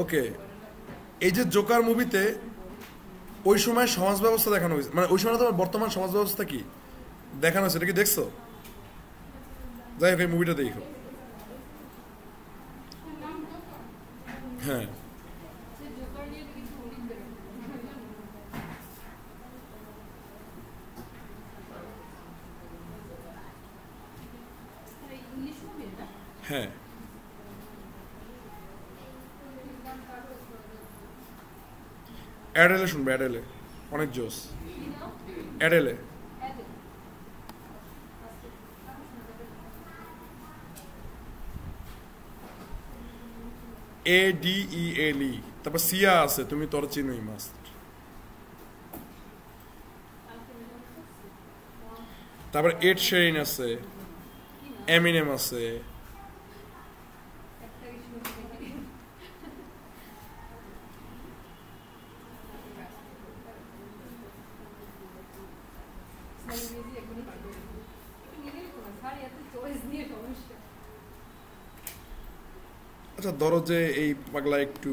ওকে, এই যে জোকার মুভিতে ওই সময় সমাজ ব্যবস্থা দেখানো হয়েছে, মানে ওই সময় তোমার বর্তমান সমাজ ব্যবস্থা কি দেখানো হয়েছে, এটা কি দেখছো? যাই হোক, এই মুভিটা দেখো। হ্যাঁ, হ্যাঁ, অ্যাডেলে শুনবে, অ্যাডেলে অনেক জোস। অ্যাডেলে, ADELE, তারপর সিয়া আছে, তুমি তোর চিনোই মাস্ট। তারপর এড শেরিন আছে, এমিনেম আছে। আচ্ছা ধরো যে এই পাগলা একটু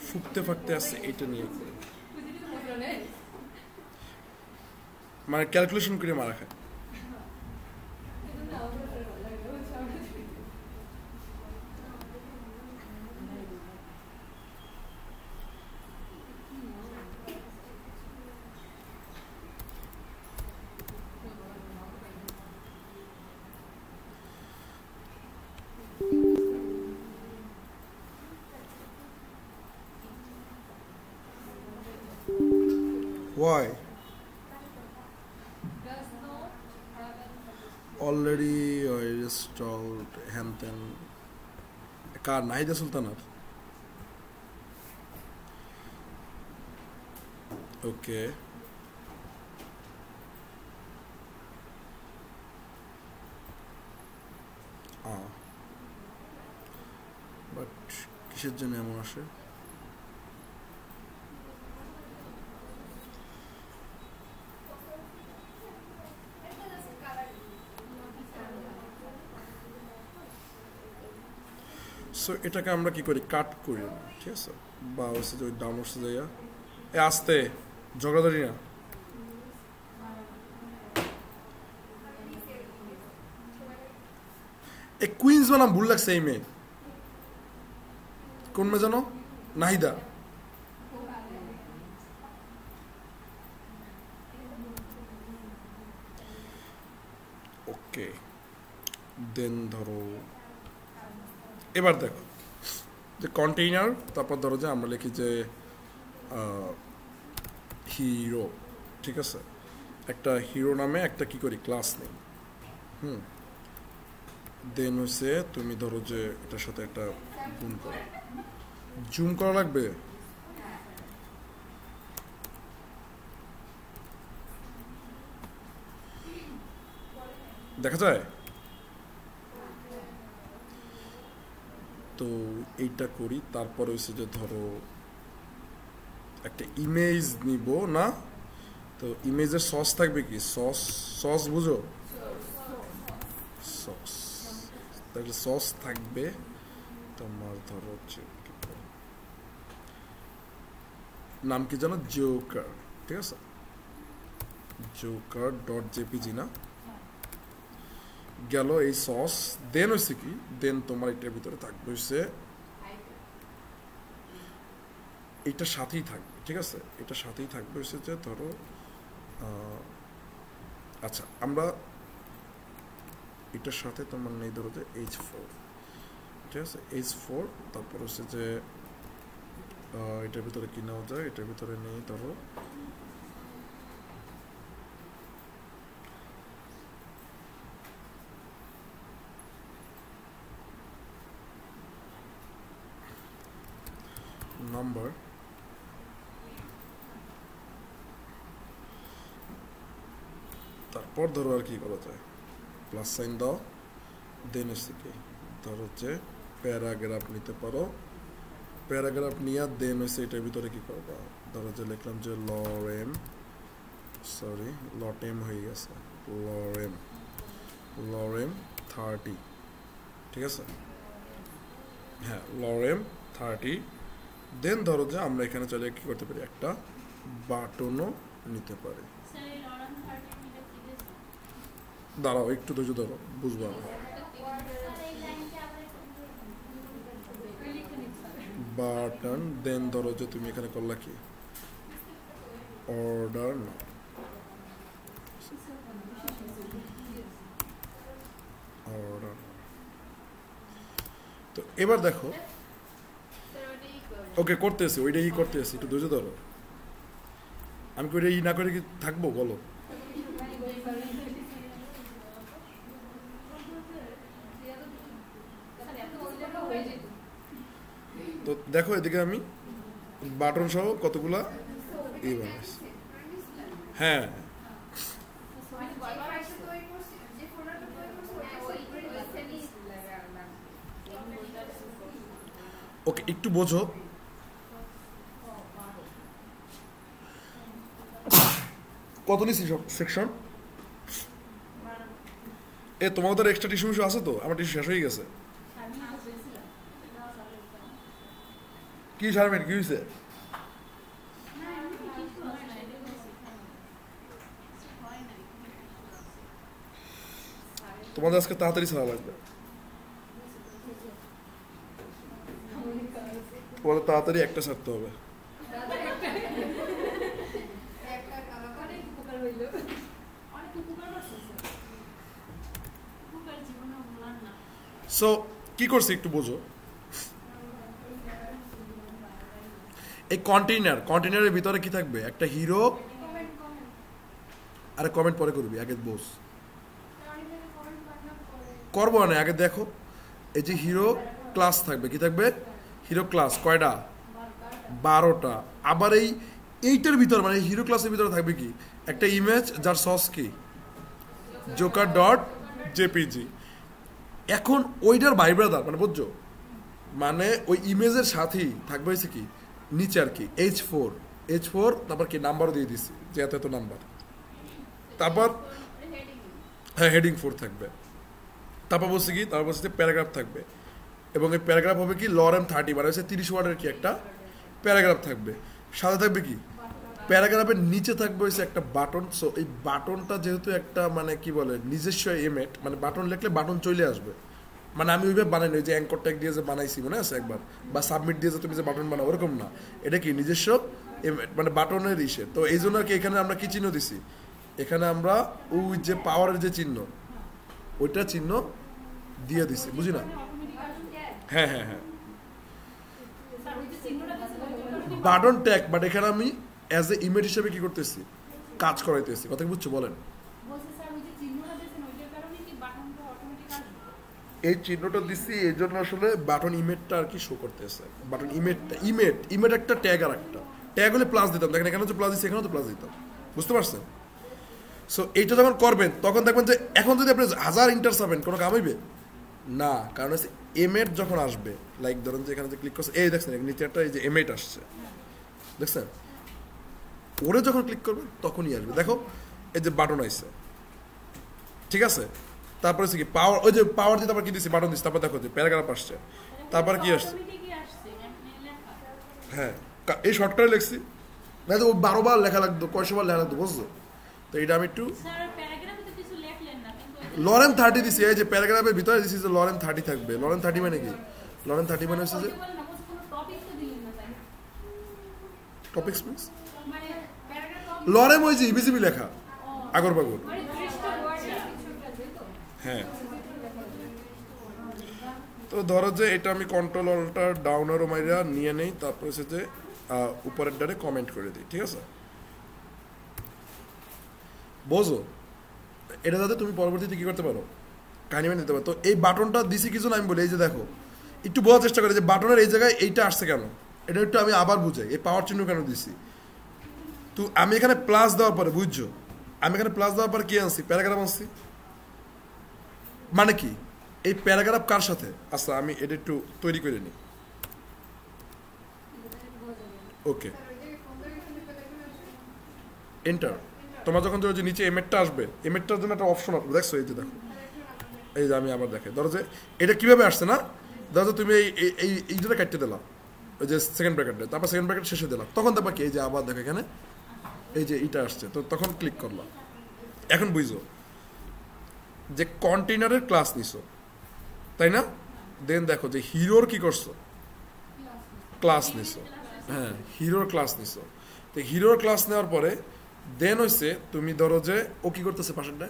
ফুকতে ফাকতে আছে, এটা নিয়ে করে মানে ক্যালকুলেশন করে মারা খায়। Why? Already installed Hampton. কার? নাহিদা সুলতানার? ওকে, বাট কিসের জন্য এমন আসে? সো এটাকে আমরা কি করি, কাট করি, ঠিক আছে? বা হচ্ছে যে ওই ডাউনলোডসে যাইয়া এ আসতে ঝগড়াঝাড়ি না। এ কুইন্স বানাম ভুল লাগছে, এই মেয়ে কোন মেয়ে জানো? নাহিদা। ওকে, দেন ধরো এবার দেখো যে কন্টেইনার, তারপর ধরো যে আমরা লিখি যে হিরো, ঠিক আছে? একটা হিরো নামে একটা কি করি, ক্লাস নেই। দেন হচ্ছে তুমি ধরো যে এটার সাথে একটা গুণ করো, জুম করা লাগবে। দেখা যায়? তো এইটা করি, তারপর হচ্ছে যে ধরো একটা ইমেজ নিব না, তো ইমেজের সস থাকবে কি, সস, সস বুঝো, সস, তাহলে সস থাকবে তোমার ধরো হচ্ছে নাম কি জানো, জোকার, ঠিক আছে? জোকার ডট জেপিজি না গেল এই সস। দেন হচ্ছে কি, দেন তোমার এটার ভিতরে থাকবে হচ্ছে এইটার সাথেই থাকবে, ঠিক আছে? এটার সাথেই থাকবে হচ্ছে যে ধরো আচ্ছা আমরা এটার সাথে তোমার নেই ধরো যে H4, ঠিক আছে? H4, তারপর হচ্ছে যে এটার ভিতরে কি নেওয়া যায়, এটার ভিতরে নেই ধরো নাম্বার, তারপর ধরো আর কি করা যায়, প্লাস সাইন দাও, দেন হচ্ছে কি ধরো হচ্ছে প্যারাগ্রাফ নিতে পারো, প্যারাগ্রাফ নিয়ে দেন হচ্ছে এটার ভিতরে কি করবা, ধরো যে লিখলাম যে লরেম, সরি লটেম হয়ে গেছে, লরেম, লরেম 30, ঠিক আছে? হ্যাঁ, লরেম 30 দেন ধরো যে আমরা এখানে চলে কি করতে পারি একটা বাটনও নিতে পারি দাঁড়াও একটু ধৈর্য ধরো বুঝবো আমি বাটন দেন ধরো যে তুমি এখানে করলা কি অর্ডার না অর্ডার তো এবার দেখো ওকে করতেছি ওইটাই করতেছি একটু ধৈর্য ধরো আমি কি ওইটা না করে কি থাকবো বলো তো দেখো এদিকে আমি বাটন সহ কতগুলা এই বানাইছি হ্যাঁ ওকে একটু বোঝো কত নিছি সব সেকশন এ তোমাদের এক্সট্রা টিস্যু মিশু আছে তো আমার টিস্যু শেষ হয়ে গেছে কি শারমিন কি হয়েছে তোমাদের আজকে তাড়াতাড়ি ছাড়া লাগবে তোমাদের তাড়াতাড়ি একটা ছাড়তে হবে সো কি করছি একটু বোঝো এই কন্টেইনারের ভিতরে কি থাকবে একটা হিরো আরে কমেন্ট পরে করবি আগে বোঝ করবো না আগে দেখো এই যে হিরো ক্লাস থাকবে কি থাকবে হিরো ক্লাস কয়টা 12টা আবার এইটার ভিতর মানে হিরো ক্লাসের ভিতরে থাকবে কি একটা ইমেজ যার সস কি জোকার ডট জেপিজি এখন ওইটার ভাই ব্রাদার মানে বুঝছো মানে ওই ইমেজের সাথেই থাকবে হয়েছে কি নিচে আর কি H4 তারপর কি নাম্বারও দিয়ে দিছি যে এত নাম্বার তারপর হ্যাঁ হেডিং 4 থাকবে তারপর বলছি কি তারপর বলছি প্যারাগ্রাফ থাকবে এবং এই প্যারাগ্রাফ হবে কি লরেম 30 মানে হচ্ছে 30 ওয়ার্ডের কি একটা প্যারাগ্রাফ থাকবে সাথে থাকবে কি প্যারাগ্রাফের নিচে থাকবে হচ্ছে একটা বাটন সো এই বাটনটা যেহেতু একটা মানে কি বলে নিজস্ব এমেট মানে বাটন লিখলে বাটন চলে আসবে মানে আমি ওইভাবে বানাই না যে অ্যাঙ্কর ট্যাগ দিয়ে যে বানাইছি মনে আছে একবার বা সাবমিট দিয়ে যে তুমি যে বাটন বানাও ওরকম না এটা কি নিজস্ব মানে বাটনের ইসে তো এই জন্য আর কি এখানে আমরা কি চিহ্ন দিছি এখানে আমরা ওই যে পাওয়ারের যে চিহ্ন ওইটা চিহ্ন দিয়ে দিছি বুঝি না হ্যাঁ হ্যাঁ হ্যাঁ বাটন ট্যাগ বাট এখানে আমি অ্যাজ এ ইমেজ হিসেবে কি করতেছি কাজ করাইতেছি কথা কি বুঝছো বলেন এই চিহ্নটা দিচ্ছি এই জন্য আসলে বাটন ইমেজটা আর কি শো করতেছে বাটন ইমেজ একটা ট্যাগ আর একটা ট্যাগ হলে প্লাস দিতাম দেখেন এখানে তো প্লাস দিচ্ছি এখানেও তো প্লাস দিতাম বুঝতে পারছেন সো এইটা যখন করবেন তখন দেখবেন যে এখন যদি আপনি 1000 ইন্টার চাবেন কোনো কাম হইবে না কারণ হচ্ছে এমেট যখন আসবে লাইক ধরেন যে এখানে যে ক্লিক করছে এই দেখছেন নিচে একটা এই যে এমেট আসছে দেখছেন ওরে যখন ক্লিক করবেন তখনই আসবে দেখো এই যে বাটন আসছে ঠিক আছে তারপরে কি পাওয়ার ওই যে পাওয়ার দিয়ে তারপর কি দিচ্ছি বাটন দিচ্ছি তারপর দেখো যে প্যারাগ্রাফ আসছে তারপর কি আসছে হ্যাঁ এই শর্টকাটে লিখছি না তো 12 বার লেখা লাগতো কয়শো বার লেখা লাগতো বুঝছো তো এটা আমি একটু লরেন 30 দিছি এই যে প্যারাগ্রাফের ভিতরে দিছি যে লরেন 30 থাকবে লরেন 30 মানে কি লরেন 30 মানে হচ্ছে যে টপিকস মিন্স লরেম ওই যে ইভিজিবি লেখা আগর বাগর হ্যাঁ তো ধরো যে এটা আমি কন্ট্রোল অল্টার ডাউন আর মাইরা নিয়ে নেই তারপর হচ্ছে যে উপরের ডারে কমেন্ট করে দিই ঠিক আছে বোঝো এটা যাতে তুমি পরবর্তীতে কি করতে পারো কাহিনী নিতে পারো তো এই বাটনটা দিছি কিছু না আমি বলি এই যে দেখো একটু বোঝার চেষ্টা করে যে বাটনের এই জায়গায় এইটা আসছে কেন এটা একটু আমি আবার বুঝাই এই পাওয়ার চিহ্ন কেন দিছি তো আমি এখানে প্লাস দেওয়ার পরে বুঝছো আমি এখানে প্লাস দেওয়ার পরে কি আনছি প্যারাগ্রাফ আনছি মানে কি এই প্যারাগ্রাফ কার সাথে আচ্ছা আমি এটা একটু তৈরি করে নিই ওকে এন্টার তোমার যখন যে নিচে এমেটটা আসবে এমেটটার জন্য একটা অপশন আসবে দেখছো এই যে দেখো এই যে আমি আবার দেখে ধরো যে এটা কিভাবে আসছে না ধরো তুমি এইটা কাটতে দিলাম ওই যে সেকেন্ড ব্র্যাকেটে, তারপর সেকেন্ড ব্র্যাকেট শেষে দিলাম, তখন তারপর কি এই যে আবার দেখো এখানে এই যে এটা আসছে, তো তখন ক্লিক করলাম। এখন বুঝো যে কন্টেইনারের ক্লাস নিছো, তাই না? দেন দেখো যে হিরোর কি করছো, ক্লাস নিছো। হ্যাঁ, হিরোর ক্লাস নিছো। তো হিরোর ক্লাস নেওয়ার পরে দেন হইছে তুমি ধরো যে ও কি করতেছে পাশেরটা,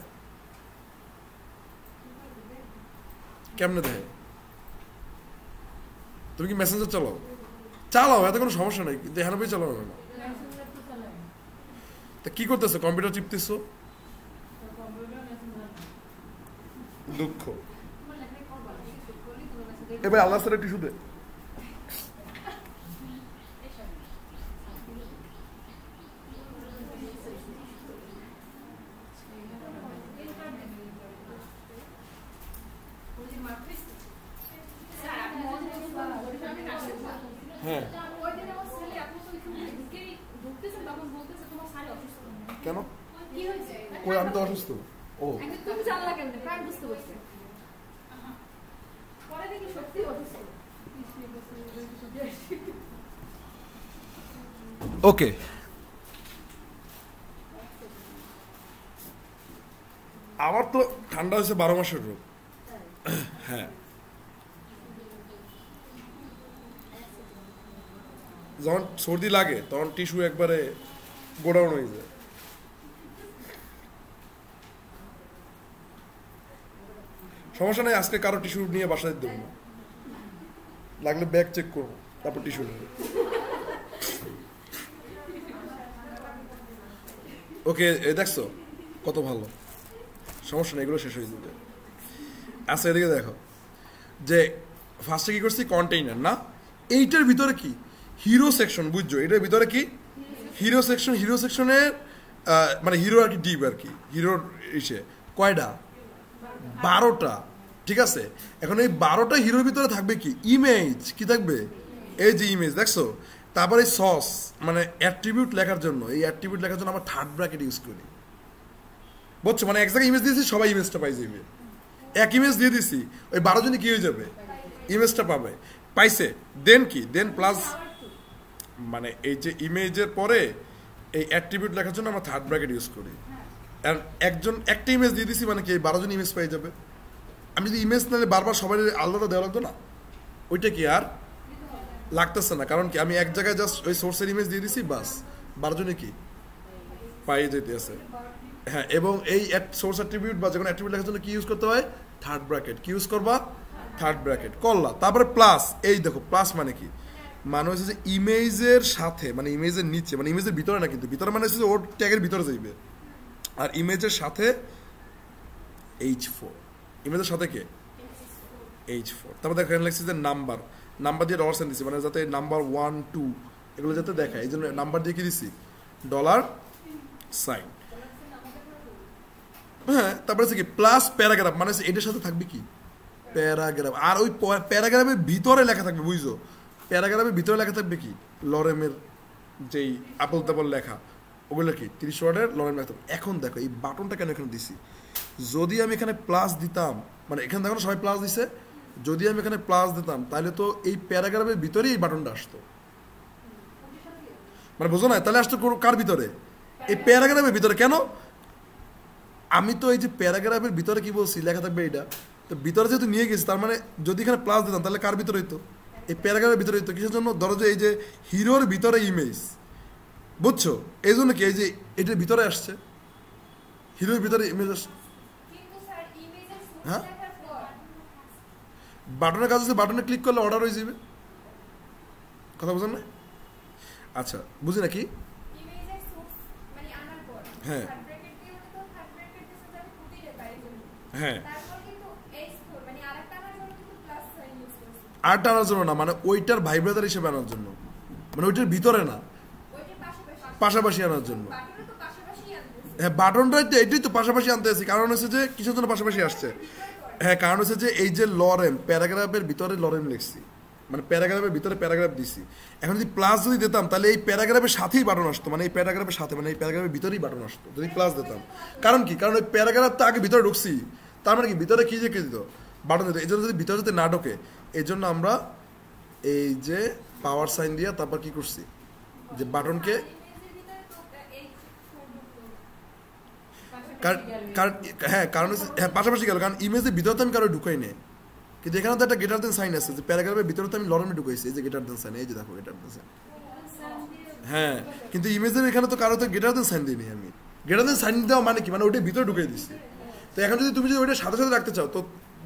কেমনে দেখে? তুমি কি মেসেঞ্জার চালাও? চালাও, এত কোনো সমস্যা নাই, কিন্তু এখানে বই চালাও না। তা কি করতেছো? কম্পিউটার চিপতেছো? দুঃখ। এবার আল্লাহ সারা টিস্যু দে। হ্যাঁ, কেন? কই আমি তো অসুস্থ। ও তুমি জানলা কেমনে? প্রায় বুঝতে পারছি। পরে দেখি সত্যি অসুস্থ। ওকে, আমার তো ঠান্ডা হয়েছে 12 মাসের রোগ। হ্যাঁ, যখন সর্দি লাগে তখন টিস্যু একবারে গোডাউন হয়ে যায়। সমস্যা নেই, আজকে কারো টিস্যু নিয়ে বাসায় দেবো না, লাগলে ব্যাগ চেক করবো তারপর টিস্যু নেবো। ওকে, দেখছো কত ভালো, সমস্যা নেই, এগুলো শেষ হয়ে যাবে। আচ্ছা এদিকে দেখো যে ফার্স্টে কি করছি, কন্টেইনার না, এইটার ভিতরে কি হিরো সেকশন, বুঝছো? এটার ভিতরে কি হিরো সেকশন। হিরো সেকশনের মানে হিরো আর কি ডিপ আর কি, হিরোর ইসে কয়টা, 12টা, ঠিক আছে? এখন এই 12টা হিরোর ভিতরে থাকবে কি ইমেজ, কি থাকবে এই যে ইমেজ, দেখছো? তারপরে সস মানে অ্যাট্রিবিউট লেখার জন্য, এই অ্যাট্রিবিউট লেখার জন্য আমরা থার্ড ব্র্যাকেট ইউজ করি, বুঝছো? মানে এক জায়গায় ইমেজ দিয়েছি, সবাই ইমেজটা পাই যাবে। এক ইমেজ দিয়ে দিছি, ওই 12 জনই কি হয়ে যাবে, ইমেজটা পাবে, পাইছে। দেন কি, দেন প্লাস মানে এই যে ইমেজের পরে এই অ্যাট্রিবিউট লেখার জন্য আমরা থার্ড ব্র্যাকেট ইউজ করি। আর একজন একটা ইমেজ দিয়ে দিছি মানে কি এই 12 জন ইমেজ পেয়ে যাবে। আমি যদি ইমেজ নাহলে বারবার সবাই আলাদা দেওয়া লাগতো না, ওইটা কি আর লাগতেছে না, কারণ কি আমি এক জায়গায় জাস্ট ওই সোর্সের ইমেজ দিয়ে দিছি, বাস 12 জনে কি পাইয়ে যেতে আছে। হ্যাঁ, এবং এই সোর্স অ্যাট্রিবিউট বা যে কোনো অ্যাট্রিবিউট লেখার জন্য কি ইউজ করতে হয়, থার্ড ব্র্যাকেট। কি ইউজ করবা, থার্ড ব্র্যাকেট করলা, তারপরে প্লাস। এই দেখো প্লাস মানে কি, মানে হচ্ছে যে ইমেজের সাথে, মানে ইমেজের নিচে, মানে ইমেজের ভিতরে না, কিন্তু ভিতরে মানে হচ্ছে যে ওর ট্যাগের ভিতরে যাইবে, আর ইমেজের সাথে H4, ইমেজের সাথে কে H4। তারপর দেখো এখানে লিখছি যে নাম্বার, নাম্বার দিয়ে ডলার সাইন দিছি, মানে যাতে নাম্বার 1 2 এগুলো যাতে দেখায়, এই জন্য নাম্বার দিয়ে কি দিছি, ডলার সাইন। হ্যাঁ, তারপরে হচ্ছে কি প্লাস প্যারাগ্রাফ, মানে এটার সাথে থাকবে কি প্যারাগ্রাফ, আর ওই প্যারাগ্রাফের ভিতরে লেখা থাকবে, বুঝছো? প্যারাগ্রাফের ভিতরে লেখা থাকবে কি লরেমের যেই আপল তাপল লেখা, ওগুলো কি 30 ওয়ার্ডের লরেম লেখা থাকবে। এখন দেখো এই বাটনটা কেন এখানে দিছি, যদি আমি এখানে প্লাস দিতাম, মানে এখানে দেখো সবাই প্লাস দিছে, যদি আমি এখানে প্লাস দিতাম তাহলে তো এই প্যারাগ্রাফের ভিতরেই এই বাটনটা আসতো, মানে বুঝো না? তাহলে আসতো কার ভিতরে, এই প্যারাগ্রাফের ভিতরে। কেন, আমি তো এই যে প্যারাগ্রাফের ভিতরে কি বলছি লেখা থাকবে এইটা, তো ভিতরে যেহেতু নিয়ে গেছি, তার মানে যদি এখানে প্লাস দিতাম তাহলে কার ভিতরে হইতো, এই প্যারাগ্রাফের ভিতরে হইতো। কিসের জন্য, ধরো যে এই যে হিরোর ভিতরে ইমেজ, বুঝছো? এই জন্য কি এই যে এটার ভিতরে আসছে, হিরোর ভিতরে ইমেজ আসছে। হ্যাঁ, বাটনের কাজ আছে, বাটনে ক্লিক করলে অর্ডার হয়ে যাবে, কথা বুঝেন না? আচ্ছা, বুঝি নাকি? হ্যাঁ হ্যাঁ, আরটা আনার জন্য না, মানে ওইটার ভাই ব্রাদার হিসেবে আনার জন্য, মানে ওইটার ভিতরে না, পাশাপাশি আনার জন্য। হ্যাঁ, বাটনটা এটাই তো পাশাপাশি আনতে আসি, কারণ হচ্ছে যে কিসের জন্য পাশাপাশি আসছে। হ্যাঁ, কারণ হচ্ছে যে এই যে লরেম, প্যারাগ্রাফের ভিতরে লরেম লিখছি, মানে প্যারাগ্রাফের ভিতরে প্যারাগ্রাফ দিছি। এখন যদি প্লাস যদি দিতাম তাহলে এই প্যারাগ্রাফের সাথেই বাটন আসতো, মানে এই প্যারাগ্রাফের সাথে, মানে এই প্যারাগ্রাফের ভিতরেই বাটন আসতো যদি প্লাস দিতাম। কারণ কি, কারণ ওই প্যারাগ্রাফ তো আগে ভিতরে ঢুকছি, তার মানে কি ভিতরে কি দিত, বাটন দিত। এই জন্য যদি ভিতরে যদি না ঢোকে, এই জন্য আমরা এই যে পাওয়ার সাইন দিয়া তারপর কি করছি যে বাটনকে পাশাপাশি গেল, কারণ ইমেজের ভিতরে তো আমি কারো ঢুকাই নেই, কিন্তু এখানে তো একটা গেটার দেন সাইন আছে যে প্যারাগ্রাফের ভিতরে তো আমি লরেমে ঢুকাইছি, এই যে গেটার দেন সাইন, এই যে দেখো গেটার দেন সাইন। হ্যাঁ, কিন্তু ইমেজের এখানে তো কারো তো গেটার দেন সাইন দিইনি আমি। গেটার দেন সাইন দেওয়া মানে কি, মানে ওইটা ভিতরে ঢুকাই দিছি। তো এখন যদি তুমি যদি ওইটা সাথে সাথে রাখতে চাও, তো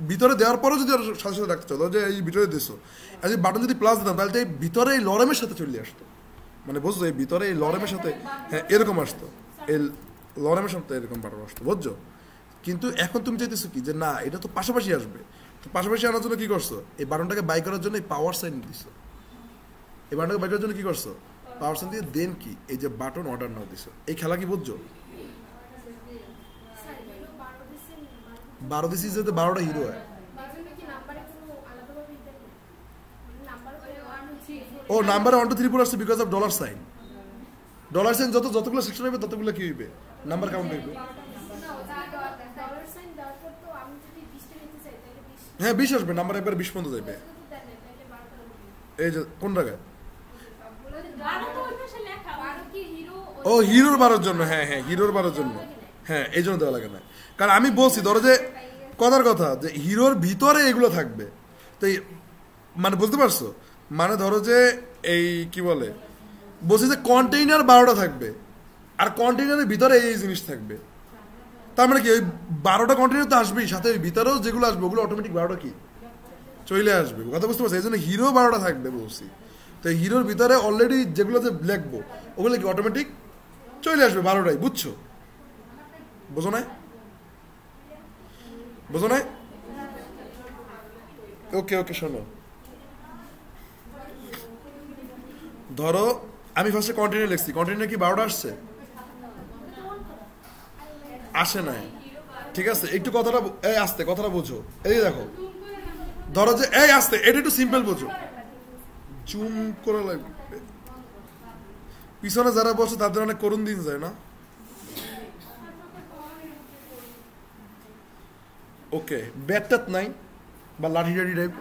ভিতরে দেওয়ার পরেও যদি সাথে সাথে রাখতে চাও, যে এই ভিতরে দিছো, আর যদি বাটন যদি প্লাস দিতাম তাহলে তো এই ভিতরে এই লরেমের সাথে চলে আসতো, মানে বুঝছো, এই ভিতরে এই লরেমের সাথে হ্যাঁ এরকম আসতো, এই লরেমের সাথে এরকম বাটন আসতো, বুঝছো। কিন্তু এখন তুমি চাইতেছো কি যে না এটা তো পাশাপাশি আসবে, তো পাশাপাশি আনার জন্য কি করছো, এই বাটনটাকে বাই করার জন্য এই পাওয়ার সাইন দিছো, এই বাটনটাকে বাই করার জন্য কি করছো, পাওয়ার সাইন দিয়ে দেন কি এই যে বাটন অর্ডার নাও দিছো। এই খেলা কি বুঝছো, 12 দিছি যেতে 12টা হিরো হয়। ও নাম্বারে 1 2 3 4 আসছে because of dollar sign. Dollar sign যতগুলো সেকশন হবে ততগুলো কি হইবে, নাম্বার কাউন্ট হইবে। হ্যাঁ 20 আসবে, নাম্বার একবার 20 পর্যন্ত যাবে। এই যে কোন জায়গায়, ও হিরোর 12 জন্য, হ্যাঁ হ্যাঁ হিরোর 12 জন্য, হ্যাঁ এই জন্য দেওয়া লাগে না। কারণ আমি বলছি ধরো যে কথার কথা যে হিরোর ভিতরে এগুলো থাকবে, তো মানে বুঝতে পারছো, মানে ধরো যে এই কি বলে বলছি যে কন্টেইনার 12টা থাকবে, আর কন্টেইনারের ভিতরে এই জিনিস থাকবে, তার মানে কি ওই 12টা কন্টেইনার তো আসবেই, সাথে ওই ভিতরেও যেগুলো আসবে ওগুলো অটোমেটিক 12টা কি চলে আসবে, কথা বুঝতে পারছো। এই জন্য হিরো 12টা থাকবে বলছি, তো হিরোর ভিতরে অলরেডি যেগুলো যে লিখবো ওগুলো কি অটোমেটিক চলে আসবে 12টাই, বুঝছো, বোঝো না, বোঝো না। ওকে ওকে শোনো, ধরো আমি ফার্স্টে কন্টেইনার লিখছি, কন্টেইনার কি 12টা আসছে, আসে নাই, ঠিক আছে। একটু কথাটা এই আস্তে কথাটা বোঝো, এই দেখো ধরো যে এই আস্তে, এটা একটু সিম্পল বোঝো, জুম করা লাগবে, পিছনে যারা বসে তাদের অনেক করুণ দিন যায় না। ওকে ব্যাটটাত নাই বা লাঠি টাঠি টাইপ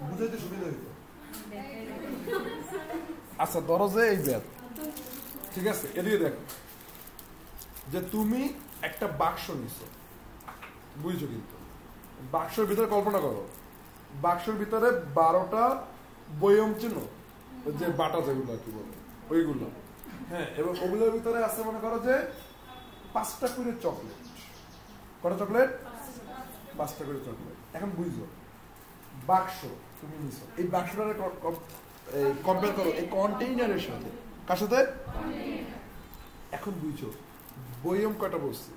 বুঝাইতে সুবিধা হইতো। আচ্ছা ধরো যে এই ব্যাট, ঠিক আছে, এদিকে দেখো যে তুমি একটা বাক্স নিছো, বুঝছো, কিন্তু বাক্সের ভিতরে কল্পনা করো, বাক্সের ভিতরে 12টা বয়ম চিহ্ন, যে বাটা যেগুলো কি বলে ওইগুলো, হ্যাঁ, এবং ওগুলোর ভিতরে আছে মনে করো যে 5টা করে চকলেট, কটা চকলেট, 5টা করে চকলেট। এখন বুঝছো বাক্স তুমি নিছো, এই বাক্সটারে কম্পেয়ার করো এই কন্টেইনারের সাথে, কার সাথে, এখন বুঝছো বয়ম কয়টা বলছি,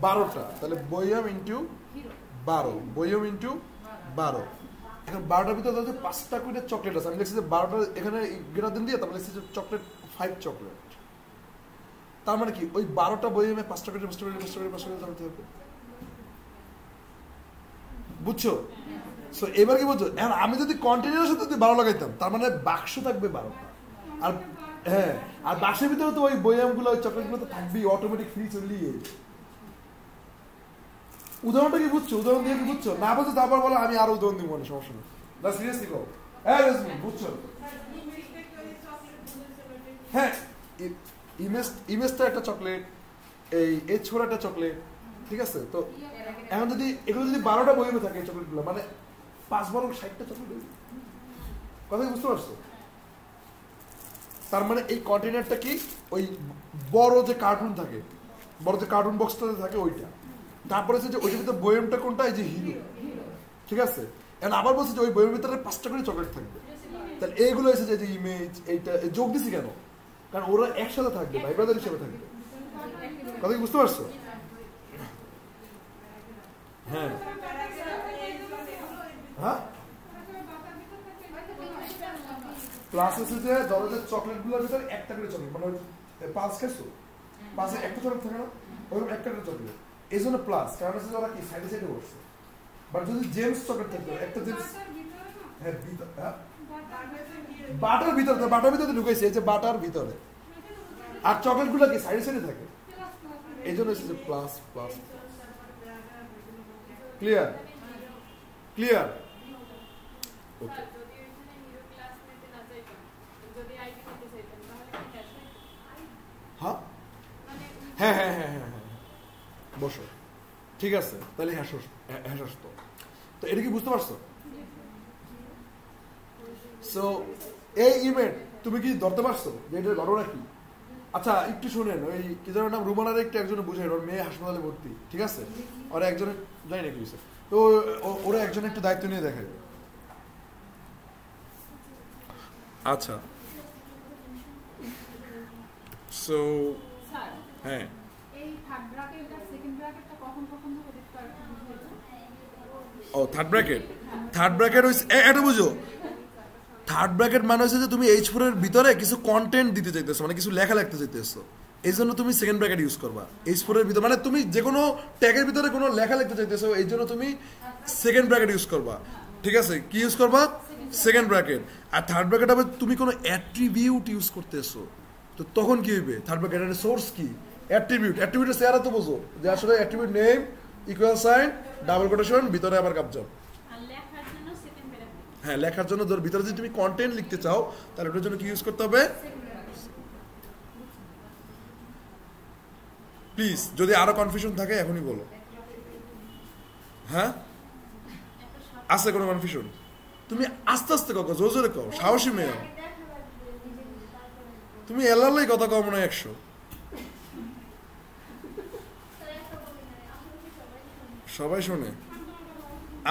12টা, তাহলে বয়ম ইন্টু 12, বয়ম ইন্টু 12। এখন 12টার ভিতরে 5টা করে চকলেট আছে, আমি লিখছি যে 12টা এখানে গ্রেটার দেন দিয়ে তারপরে লিখছি যে চকলেট 5 চকলেট, তার মানে কি ওই 12টা বয়মে 5টা করে 5টা করে 5টা করে 5টা করে ধরতে হবে, বুঝছো। সো এবার কি বলছো, এখন আমি যদি কন্টেইনারের সাথে যদি 12 লাগাইতাম তার মানে বাক্স থাকবে 12টা, আর হ্যাঁ আর বাক্সের ভিতরে তো ওই বয়ামগুলো ওই চকলেটগুলো তো থাকবেই, অটোমেটিক ফ্রি চললেই। উদাহরণটা কি বুঝছো, উদাহরণ দিয়ে কি বুঝছো, না বুঝছো তারপর বলো আমি আরো উদাহরণ দিব, মানে সমস্যা নেই, না সিরিয়াসলি কও, হ্যাঁ বুঝছো, হ্যাঁ ইমেজটা একটা চকলেট, এই ছোড়া একটা চকলেট, ঠিক আছে। তো এখন যদি এগুলো যদি 12টা বইমে থাকে এই চকলেটগুলো, মানে 5 60টা চকলেট, কথা কি বুঝতে পারছো। তার মানে এই কন্টেইনারটা কি ওই বড় যে কার্টুন থাকে, বড় যে কার্টুন বক্সটাতে থাকে ওইটা, তারপরে যে ওইটার ভিতরে বইমটা কোনটা, এই যে হিরো, ঠিক আছে। এখন আবার বলছি যে ওই বইয়ের ভিতরে 5টা করে চকলেট থাকবে, তাহলে এইগুলো এসেছে যে ইমেজ, এইটা যোগ দিছি কেন, কারণ ওরা একসাথে থাকবে, ভাই ব্রাদার হিসেবে থাকবে, কথা কি বুঝতে পারছো। হ্যাঁ হ্যাঁ প্লাস হচ্ছে যে ধরো যে চকলেটগুলোর ভিতরে একটা করে চকলেট, মানে 5 খাইছো, 5-এ একটা চকলেট থাকে না, ওরকম একটা করে চকলেট, এই জন্য প্লাস, কারণ হচ্ছে ওরা কি সাইডে সাইডে বসছে। বাট যদি জেমস চকলেট থাকতো একটা জেমস, হ্যাঁ বাটার ভিতরে, বাটার ভিতরে ঢুকেছে, এই যে বাটার ভিতরে, আর চকলেটগুলো কি সাইডে সাইডে থাকে, এই জন্য হচ্ছে যে প্লাস প্লাস। ক্লিয়ার ক্লিয়ার, ওকে। হ্যাঁ হ্যাঁ হ্যাঁ হ্যাঁ হ্যাঁ হ্যাঁ বসো ঠিক আছে তাহলে হ্যাঁ তো এটা কি বুঝতে পারছো সো এই ইভেন্ট তুমি কি ধরতে পারছো যে এটা ঘটনা কি আচ্ছা একটু শুনেন ওই কি যেন নাম রুমানার একজনে বুঝে ওর মেয়ে হাসপাতালে ভর্তি ঠিক আছে ওরা একজনে জানি না কি হয়েছে তো ওরা একজন একটু দায়িত্ব নিয়ে দেখায় আচ্ছা সো হ্যাঁ এই থার্ড ব্র্যাকেটটা সেকেন্ড ব্র্যাকেটটা কখন ধরে দিতে পারবে ও থার্ড ব্র্যাকেট হইছে এটা বুঝো থার্ড ব্র্যাকেট মানে হচ্ছে যে তুমি H4 এর ভিতরে কিছু কন্টেন্ট দিতে চাইতেছো মানে কিছু লেখা লিখতে চাইতেছো এই জন্য তুমি সেকেন্ড ব্র্যাকেট ইউজ করবা H4 এর ভিতরে মানে তুমি যে কোনো ট্যাগের ভিতরে কোনো লেখা লিখতে চাইতেছো এই জন্য তুমি সেকেন্ড ব্র্যাকেট ইউজ করবা ঠিক আছে কি ইউজ করবা সেকেন্ড ব্র্যাকেট আর থার্ড ব্র্যাকেট হবে তুমি কোনো অ্যাট্রিবিউট ইউজ করতেছো তো তখন কি হবে থার্ড ব্র্যাকেটের সোর্স কি অ্যাট্রিবিউটের চেহারা তো বোঝো যে আসলে attribute name equal sign double quotation ভিতরে আবার ক্যাপচার হ্যাঁ লেখার জন্য ধর ভিতরে যদি তুমি কন্টেন্ট লিখতে চাও তাহলে ওটার জন্য কি ইউজ করতে হবে প্লিজ যদি আরো কনফিউশন থাকে এখনই বলো হ্যাঁ আছে কোনো কনফিউশন তুমি আস্তে আস্তে কও জোরে জোরে কও সাহসী মেয়ে তুমি এলালাই কথা কও মনে 100 সবাই শোনে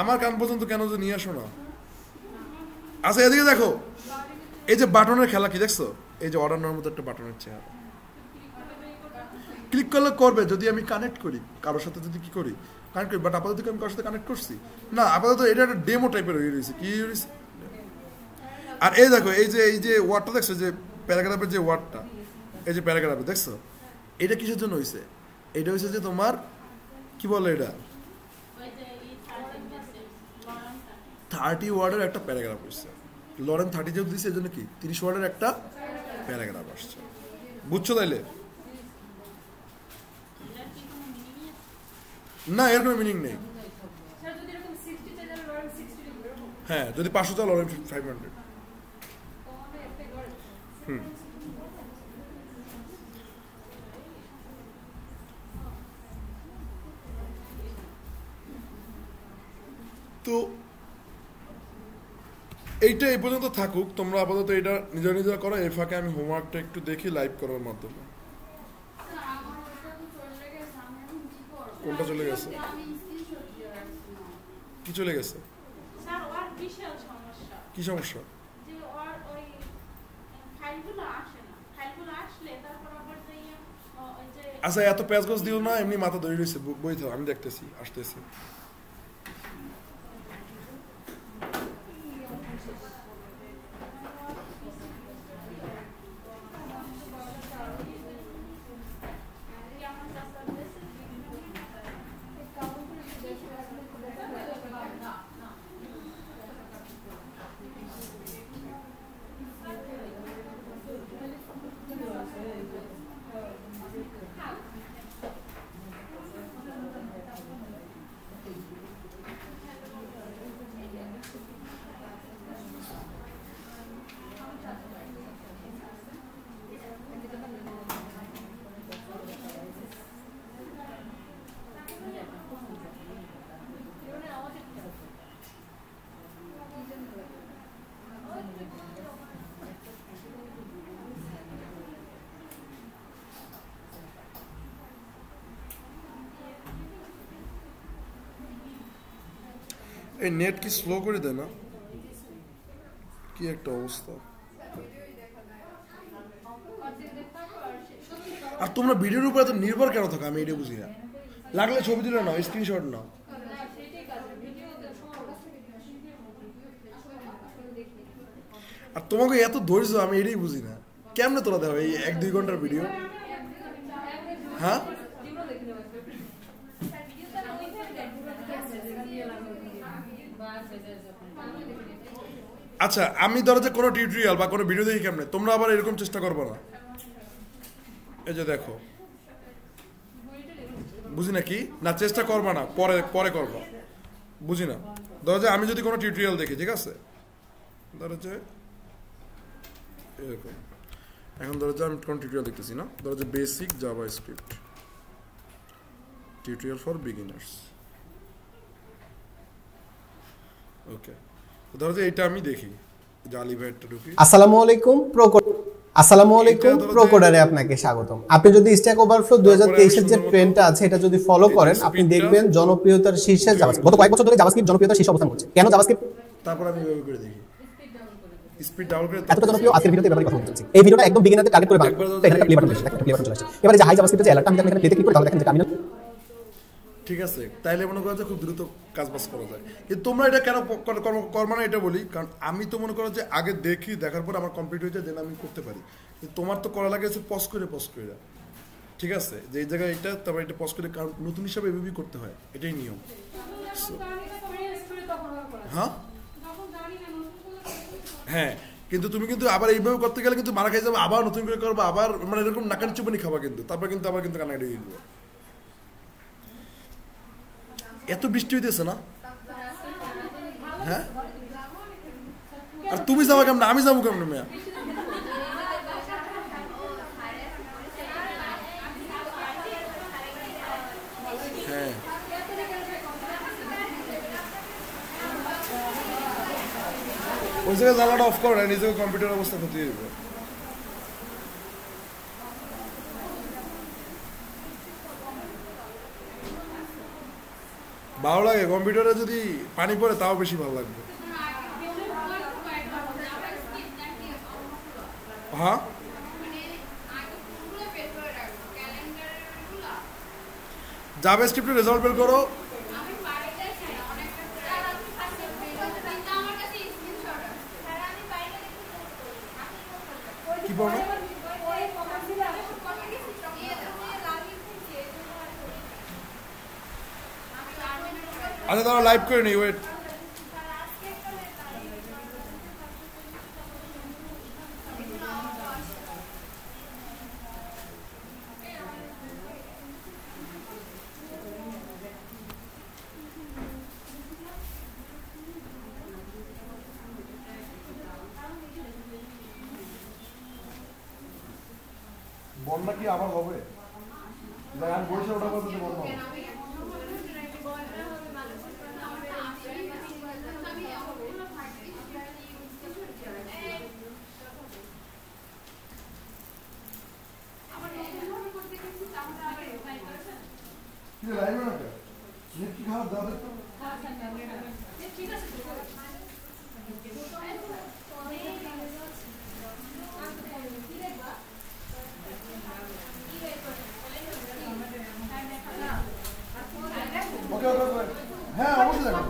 আমার কান পর্যন্ত কেন যে নিয়ে আসো না আচ্ছা এদিকে দেখো এই যে বাটনের খেলা কি দেখছো এই যে অর্ডার নেওয়ার মতো একটা বাটনের চেহারা ক্লিক করলে করবে যদি আমি কানেক্ট করি কারোর সাথে যদি কি করি কানেক্ট করি বাট আপাতত আমি কারোর সাথে কানেক্ট করছি না আপাতত এটা একটা ডেমো টাইপের হয়ে রয়েছে কি আর এই দেখো এই যে ওয়ার্ডটা দেখছো যে প্যারাগ্রাফের যে ওয়ার্ডটা এই যে প্যারাগ্রাফে দেখছো এটা কিসের জন্য হয়েছে এটা হয়েছে যে তোমার কি বলে এটা 30 ওয়ার্ডের একটা প্যারাগ্রাফ আসছে লরেন 30 যেহেতু দিচ্ছে এই জন্য কি 30 ওয়ার্ডের একটা প্যারাগ্রাফ আসছে বুঝছো তাইলে না এর কোনো মিনিং নেই হ্যাঁ যদি 500 চাও লরেন 500 তো এইটা এই পর্যন্ত থাকুক তোমরা আপাতত এটা নিজেরা করো এই ফাঁকে আমি হোমওয়ার্কটা একটু দেখি লাইভ করার মাধ্যমে কোনটা চলে গেছে কি চলে গেছে কি সমস্যা আচ্ছা এত প্যাচ গোছ দিও না এমনি মাথা ধরে রয়েছে বই থাও আমি দেখতেছি আসতেছি এই নেট কি স্লো করে দেয় না কি একটা অবস্থা আর তোমরা ভিডিওর উপরে তো নির্ভর কেন থাকো আমি এটা বুঝি না লাগলে ছবি তুলে নাও স্ক্রিনশট নাও আর তোমাকে এত ধৈর্য আমি এটাই বুঝি না কেমনে তোলা দেওয়া এই 1-2 ঘন্টার ভিডিও হ্যাঁ আচ্ছা আমি ধরো যে কোনো টিউটোরিয়াল বা কোনো ভিডিও দেখি কেমনে তোমরা আবার এরকম চেষ্টা করবো না এই যে দেখো বুঝি না কি না চেষ্টা করবা না পরে পরে করবা বুঝি না ধরো যে আমি যদি কোনো টিউটোরিয়াল দেখি ঠিক আছে ধরো যে এরকম। এখন ধরো যে আমি টিউটোরিয়াল দেখতেছি না, ধরো যে basic JavaScript tutorial for beginners. Okay, ধরো যে এটা আমি দেখি জালি ভাইটটা ঢুকি। আসসালামু আলাইকুম প্রোকোডারে আপনাকে স্বাগতম। আপনি যদি স্ট্যাক ওভারফ্লো 2023 এর যে ট্রেন্ডটা আছে এটা যদি ফলো করেন, আপনি দেখবেন জনপ্রিয়তার শীর্ষে জাভাস্ক্রিপ্ট। গত কয়েক বছর ধরে জাভাস্ক্রিপ্ট জনপ্রিয়তার শীর্ষে অবস্থান করছে। কেন জাভাস্ক্রিপ্ট? তারপর আমি এভাবে করে দেখি স্পিড ডাউন করে এতটা জনপ্রিয় আজকের ভিডিওতে ব্যাপারে কথা বলতে। এই ভিডিওটা একদম বিগিনারদের টার্গেট করে বানানো। এখানে একটা প্লে বাটন আছে, একটা প্লে বাটন চলে আসছে। এবারে যে হাই জাভাস্ক্রিপ্টের যে অ্যালার্টটা আমি এখানে প্লেতে ক্লিক করি, তাহলে দেখেন যে টার্মিনাল। ঠিক আছে, তাইলে মনে করা যায় খুব দ্রুত কাজ বাজ করা যায়। কিন্তু তোমরা এটা কেন কর্ম না এটা বলি, কারণ আমি তো মনে করো যে আগে দেখি, দেখার পর আমার কমপ্লিট হয়ে যায়, দেন আমি করতে পারি। কিন্তু তোমার তো করা লাগে হচ্ছে পজ করে ঠিক আছে, যে এই জায়গায় এটা, তারপর এটা পজ করে, কারণ নতুন হিসাবে এভাবেই করতে হয়, এটাই নিয়ম। হ্যাঁ হ্যাঁ, কিন্তু তুমি কিন্তু আবার এইভাবে করতে গেলে কিন্তু মারা খাই যাবে, আবার নতুন করে করবো, আবার মানে এরকম নাকানি চুপানি খাবা কিন্তু, তারপর কিন্তু আবার কিন্তু কান্নাকাটি হয়ে যাবে। এত বৃষ্টি হইতেছে না? হ্যাঁ, আর তুমি যাবা কেমন, আমি যাবো কেমন মেয়া? হ্যাঁ, ওই জায়গায় জ্বালাটা অফ করো না, নিজেকে কম্পিউটার অবস্থা ক্ষতি হয়ে যাবে। ভালো লাগে কম্পিউটারে যদি পানি পড়ে, তাও বেশি ভালো লাগবে। হ্যাঁ, জাভাস্ক্রিপ্টে রেজাল্ট বের করো। কি পড়ো? আচ্ছা তারা লাইভ করে নি, ওয়েট। বন্যা কি আবার হবে? আমি বলছি ওটা বলতে বন্যা হবে। হ্যাঁ অবশ্যই দেখো।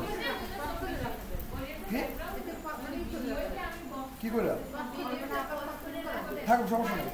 কি করে থাকুক, সমস্যা নেই।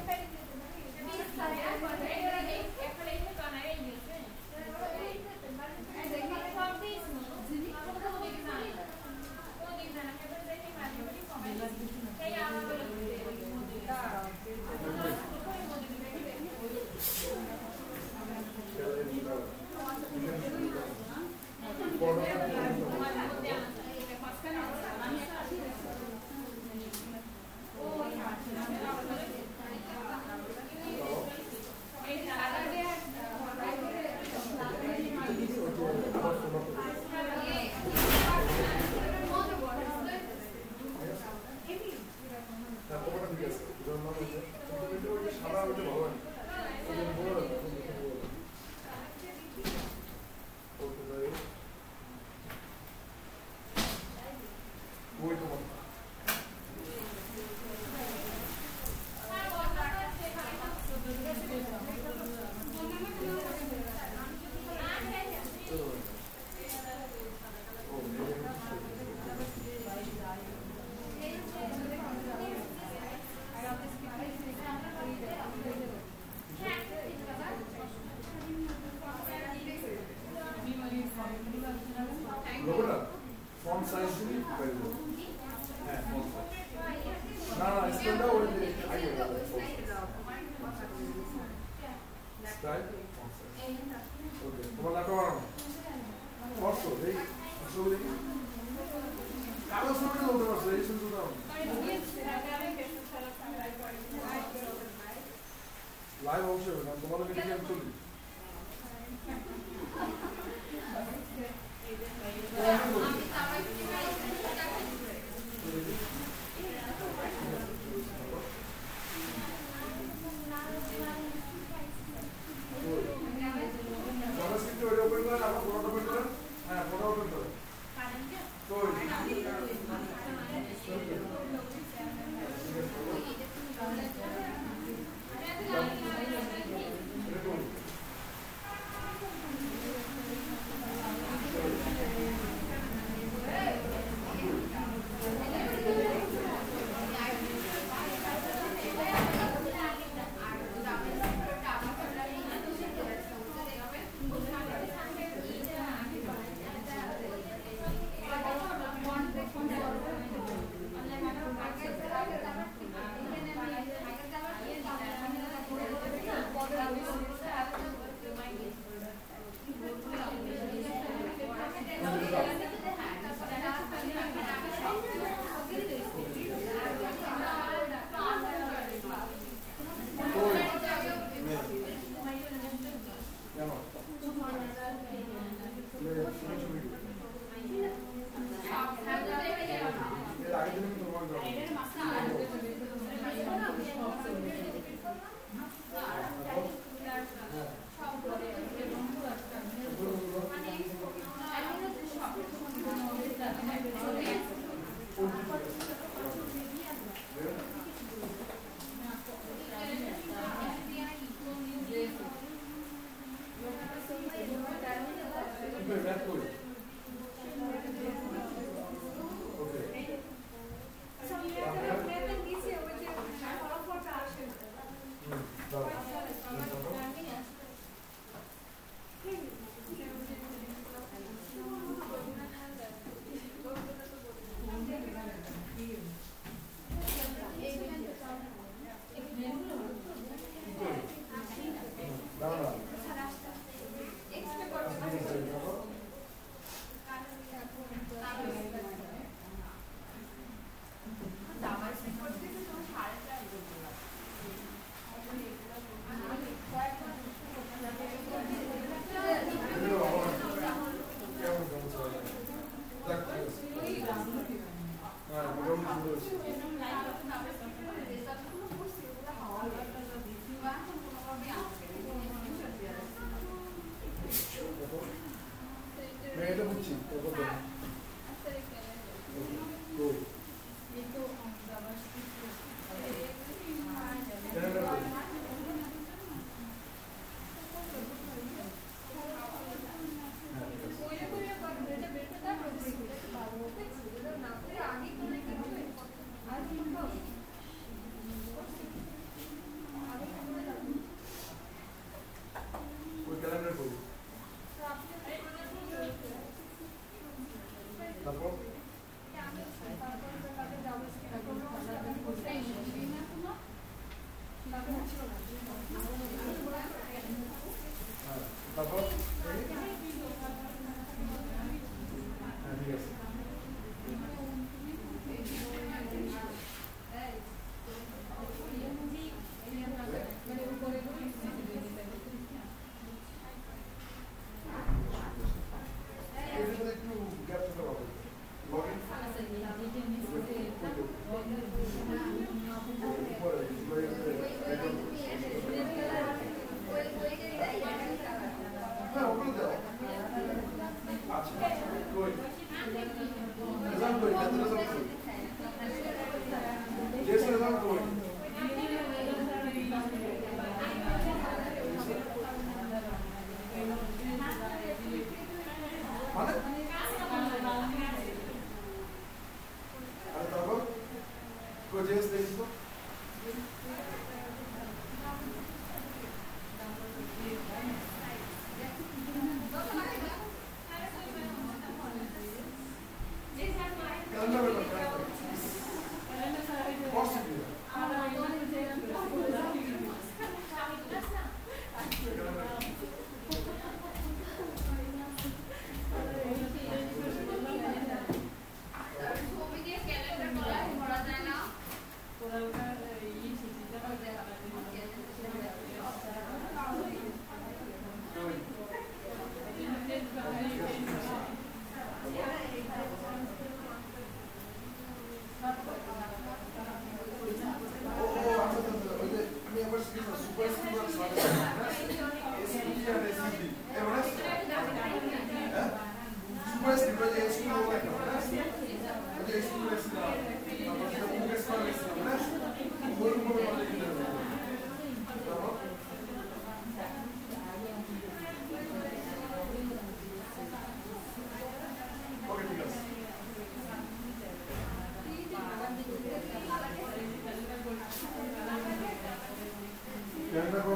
লাইভ অবশ্যই হবে না, তোমাদেরকে ডেকে আমি চলি।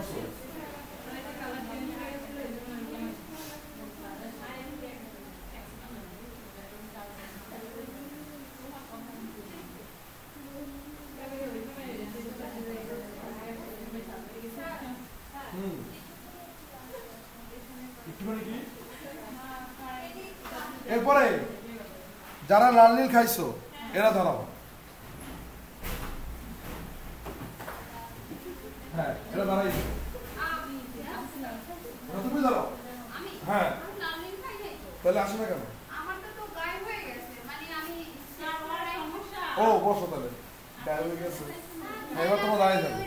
করছো এরপরে যারা লাল নীল খাইছো এরা ধরাও হ্যাঁ এরা দাঁড়াই তুমি ধরো হ্যাঁ তাহলে আসো না কেন ও বসো তাহলে গায়ে হয়ে গেছে এবার তোমার দাঁড়িয়ে যাবে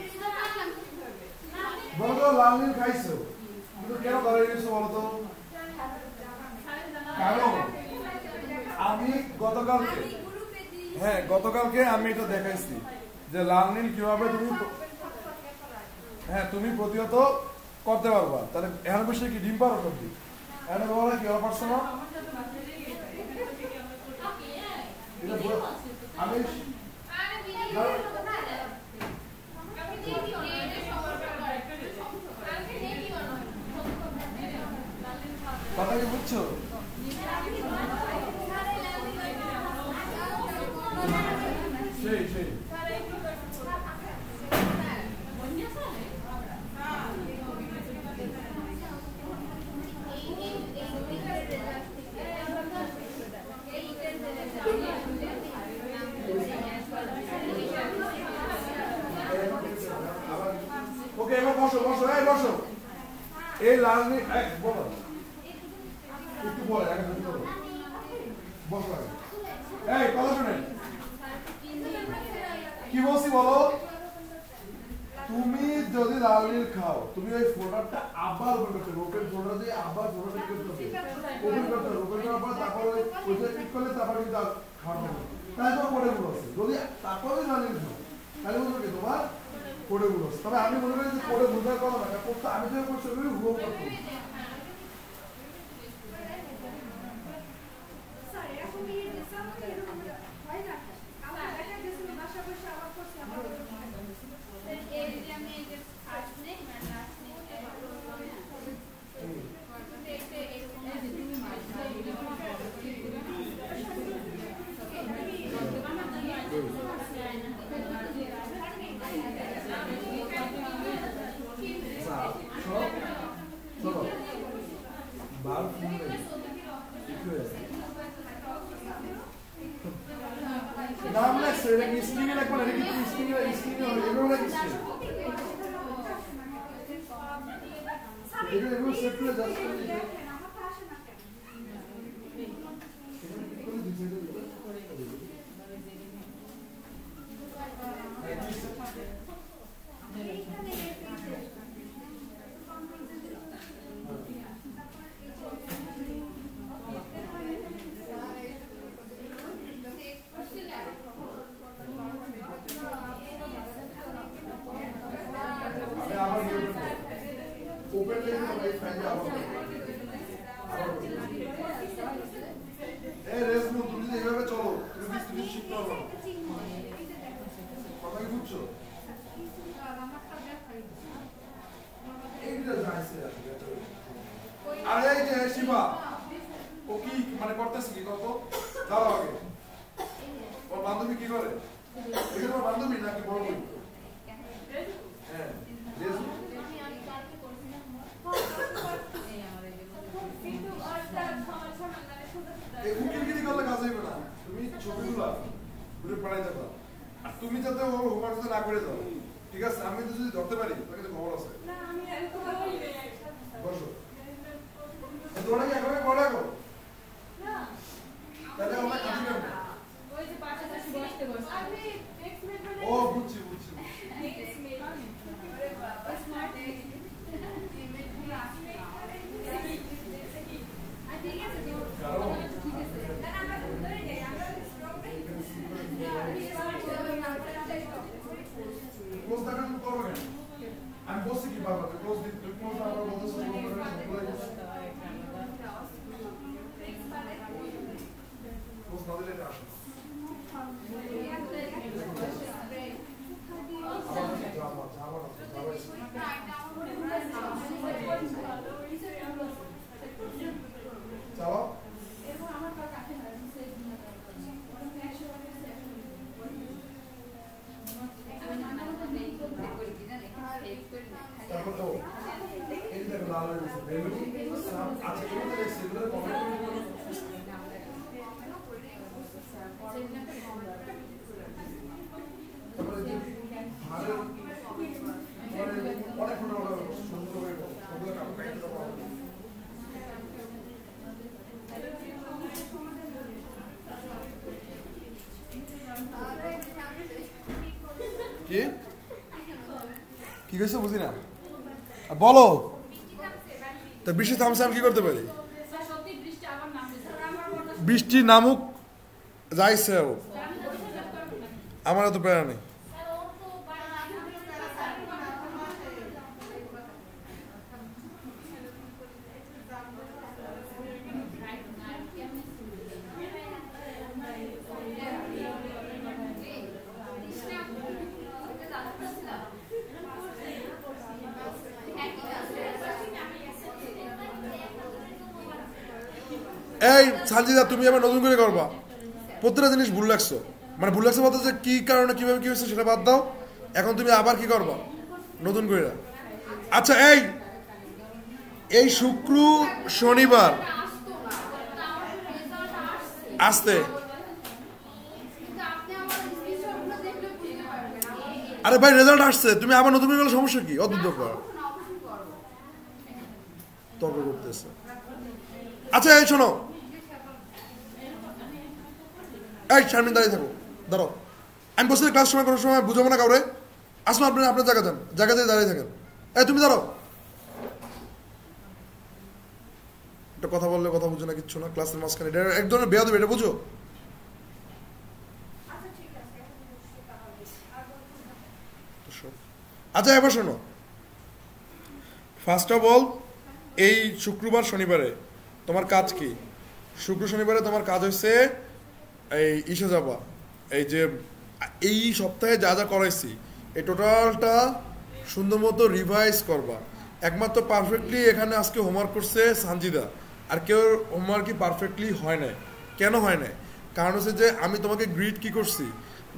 বলো তো লাল নীল খাইছো কিন্তু কেন দাঁড়িয়ে গেছো বলো তো কারণ আমি গতকালকে আমি এটা দেখাইছি যে লাল নীল কিভাবে তুমি প্রতিহত করতে পারবা তাহলে এখানে বসে কি ডিম পারো সবজি এখানে বলা কি পারছো না আমি কথা কি বুঝছো সেই ওকে এবার বসো এই লাল নীল বলো একটু পরে বসো এই কথা শুনেন কি বলছি বলো তুমি যদি লাল নীল খাও তুমি ওই ফোল্ডারটা আবার ওপেন করতে ওপেন ফোল্ডার দিয়ে আবার ফোল্ডারটা ওপেন করতে ওপেন করার পর তারপর ওইটা ক্লিক করলে তারপর কিন্তু খাওয়া হবে তাই তোমার কোডেগুলো আছে যদি তারপরে লাল নীল খাও তাহলে বুঝবে কি তোমার কোডেগুলো আছে তবে আমি মনে করি যে কোডে বোঝার কথা না করতে আমি তো করছি ওই হুবহু করতে নাম লাগছে এটা কি স্ক্রিনে লাগবে না এটা কি স্ক্রিনে হবে এগুলো লাগছে এগুলো সেট করে জাস্ট করে দিতে তুমি যাতে ওর হোমওয়ার্ক না করে দাও ঠিক আছে আমি তো যদি ধরতে পারি তাহলে খবর আছে না আমি আর তো বসো তোমরা কি এভাবে পড়া করো না তাহলে আমরা কাজ করব ওই যে পাশে পাশে বসতে আমি টেক্সট মেট মানে ও বুঝছি টেক্সট মেট আরে বাবা স্মার্ট ইমেজ গুলো আসবে আর ঠিক আছে কারণ ঠিক আছে না আমরা ধরে যাই আমরা স্ট্রং ক্লোজ দেখান করবে না আমি বলছি কি বাবা ক্লোজ দিতে ক্লোজ আমরা বলছি ক্লোজ না দিলে না আসে তারপর তো এই দেখো লাল হয়ে গেছে ভ্যালু আচ্ছা তোমাদের সেগুলো কমেন্ট করে তারপরে যে ভালো অনেক সুন্দর হয়ে গেল ওগুলো কাপড় কি কি কইছো বুঝি না বলো তো বৃষ্টি থামছে আমি কি করতে পারি বৃষ্টি নামুক যাইছে আমার তো প্রেরণা নেই এই সানজিদা তুমি আবার নতুন করে করবা প্রত্যেকটা জিনিস ভুল লাগছো মানে ভুল লাগছে বলতে যে কি কারণে কিভাবে কি হয়েছে সেটা বাদ দাও এখন তুমি আবার কি করবা নতুন করে আচ্ছা এই শুক্র শনিবার আসতে আরে ভাই রেজাল্ট আসছে তুমি আবার নতুন করে গেলে সমস্যা কি অদ্ভুত ব্যাপার তর্ক করতেছে আচ্ছা এই শোনো এই শারমিন দাঁড়িয়ে থাকো দাঁড়াও আমি বসে ক্লাস সময় কোনো সময় বুঝাবো না কাউরে আসুন আপনি আপনার জায়গা যান জায়গা দিয়ে দাঁড়িয়ে থাকেন এই তুমি দাঁড়াও একটা কথা বললে কথা বুঝো না কিচ্ছু না ক্লাসের মাঝখানে এটা এক ধরনের বেয়া দেবে এটা বুঝো আচ্ছা এবার শোনো ফার্স্ট অফ অল এই শুক্রবার শনিবারে তোমার কাজ কি শুক্র শনিবারে তোমার কাজ হচ্ছে এই ইসে যাবা এই যে এই সপ্তাহে যা যা করাইছি এই টোটালটা সুন্দর মতো রিভাইজ করবা একমাত্র পারফেক্টলি এখানে আজকে হোমওয়ার্ক করছে সানজিদা আর কেউ হোমওয়ার্কই পারফেক্টলি হয় না কেন হয় না কারণ হচ্ছে যে আমি তোমাকে গ্রিড কি করছি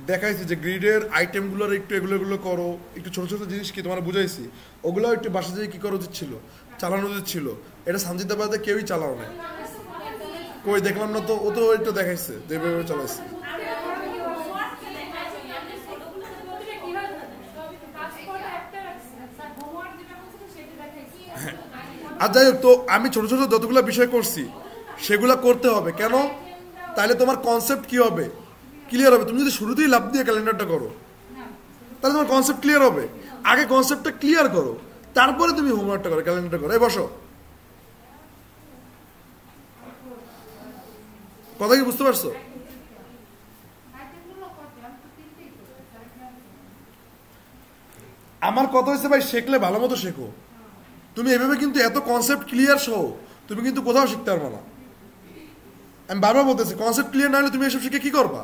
দেখাইছি যে গ্রিডের আইটেমগুলোর একটু এগুলো করো একটু ছোটো ছোটো জিনিস কি তোমার বুঝাইছি ওগুলো একটু বাসা যেয়ে কী করা উচিত ছিল চালানো উচিত ছিল এটা সানজিদা বাদে কেউই চালাও না কই দেখলাম না তো ও তো একটু দেখাইছে যেভাবে চালাইছে আর যাই হোক তো আমি ছোট ছোট যতগুলো বিষয় করছি সেগুলা করতে হবে কেন তাহলে তোমার কনসেপ্ট কি হবে ক্লিয়ার হবে তুমি যদি শুরুতেই লাভ দিয়ে ক্যালেন্ডারটা করো তাহলে তোমার কনসেপ্ট ক্লিয়ার হবে আগে কনসেপ্টটা ক্লিয়ার করো তারপরে তুমি হোমওয়ার্কটা করো ক্যালেন্ডারটা করো এই বসো কথা কি বুঝতে পারছো আমার কথা হচ্ছে ভাই শিখলে ভালো মতো শেখো তুমি এভাবে কিন্তু এত কনসেপ্ট ক্লিয়ার সহ তুমি কিন্তু কোথাও শিখতে পারবে না আমি বারবার বলতেছি কনসেপ্ট ক্লিয়ার না হলে তুমি এসব শিখে কি করবা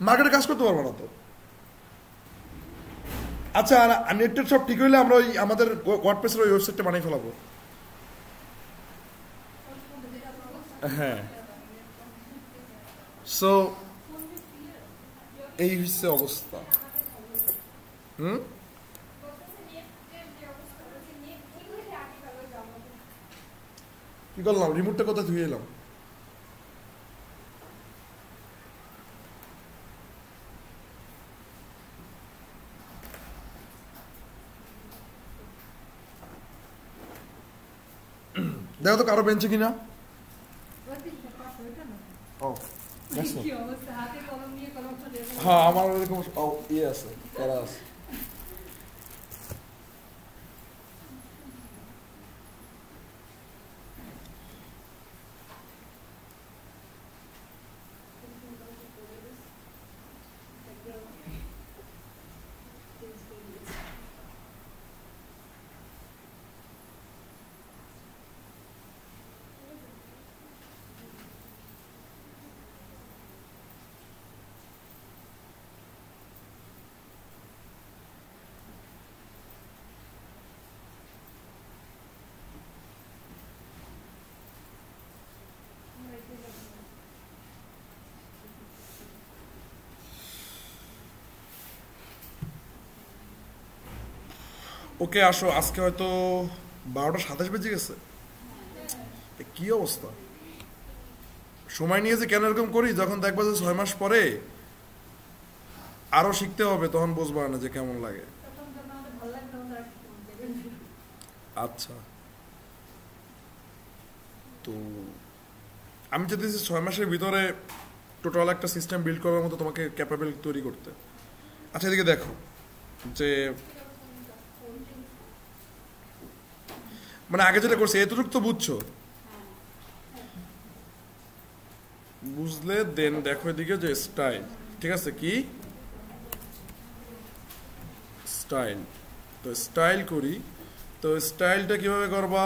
মার্কেটে কাজ করতে পারবে না তো আচ্ছা নেটটা সব ঠিক হইলে আমরা ওই আমাদের ওয়ার্ডপ্রেসের ওই ওয়েবসাইটটা বানিয়ে ফেলাবো হ্যাঁ সো এই হচ্ছে অবস্থা কি করলাম রিমোটটা কোথায় ধুয়ে এলাম দেখো তো কারো বেঞ্চে কিনা হ্যাঁ আমার এরকম ইয়ে আছে প্যারা আছে ওকে আসো, আজকে হয়তো 12:27 বেজে গেছে। কি অবস্থা, সময় নিয়ে যে কেন এরকম করি, যখন দেখবা যে 6 মাস পরে আরো শিখতে হবে তখন বুঝবা না যে কেমন লাগে। আচ্ছা, তো আমি চাইতেছি 6 মাসের ভিতরে টোটাল একটা সিস্টেম বিল্ড করার মতো তোমাকে ক্যাপাবল তৈরি করতে। আচ্ছা এদিকে দেখো, যে মানে আগে যেটা করছে এতটুকু তো বুঝছো, বুঝলে দেন দেখো এদিকে যে স্টাইল, ঠিক আছে, কি স্টাইল। তো স্টাইল করি, তো স্টাইলটা কিভাবে করবা?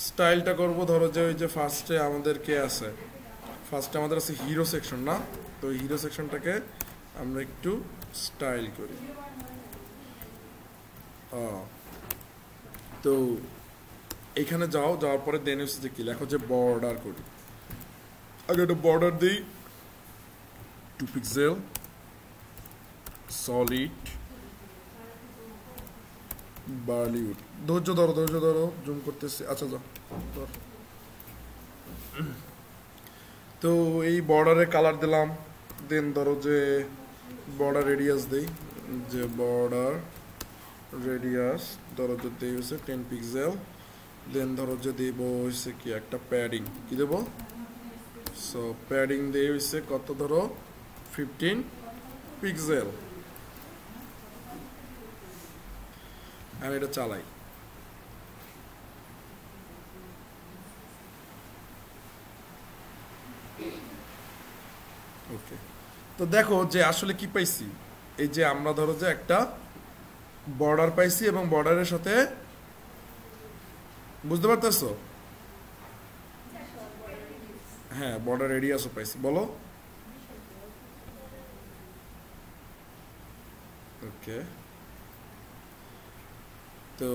স্টাইলটা করবো ধরো যে ওই যে ফার্স্টে আমাদের কে আছে, ফার্স্টে আমাদের আছে হিরো সেকশন না, তো হিরো সেকশনটাকে আমরা একটু স্টাইল করি। তো এইখানে যাও, যাওয়ার পরে দেন হচ্ছে যে কি লেখো, যে বর্ডার করি। আগে একটা বর্ডার দিই 2 পিক্সেল সলিড বলিউড। ধৈর্য ধরো জুম করতেছি। আচ্ছা যাও ধর। তো এই বর্ডারে কালার দিলাম, দেন ধরো যে বর্ডার রেডিয়াস দেই, যে বর্ডার রেডিয়াস ধরো যে দেই হচ্ছে 10 পিক্সেল। দেন ধরো যে দেব হচ্ছে কি একটা প্যাডিং, কি দেব? সো প্যাডিং দেই হচ্ছে কত, ধরো 15 পিক্সেল। আমি এটা চালাই। ওকে, তো দেখো যে আসলে কি পাইছি, এই যে আমরা ধরো যে একটা বর্ডার পাইছি এবং বর্ডারের সাথে, বুঝতে পারতেছো? হ্যাঁ, বর্ডার রেডিয়াসও পাইছি, বলো। ওকে, তো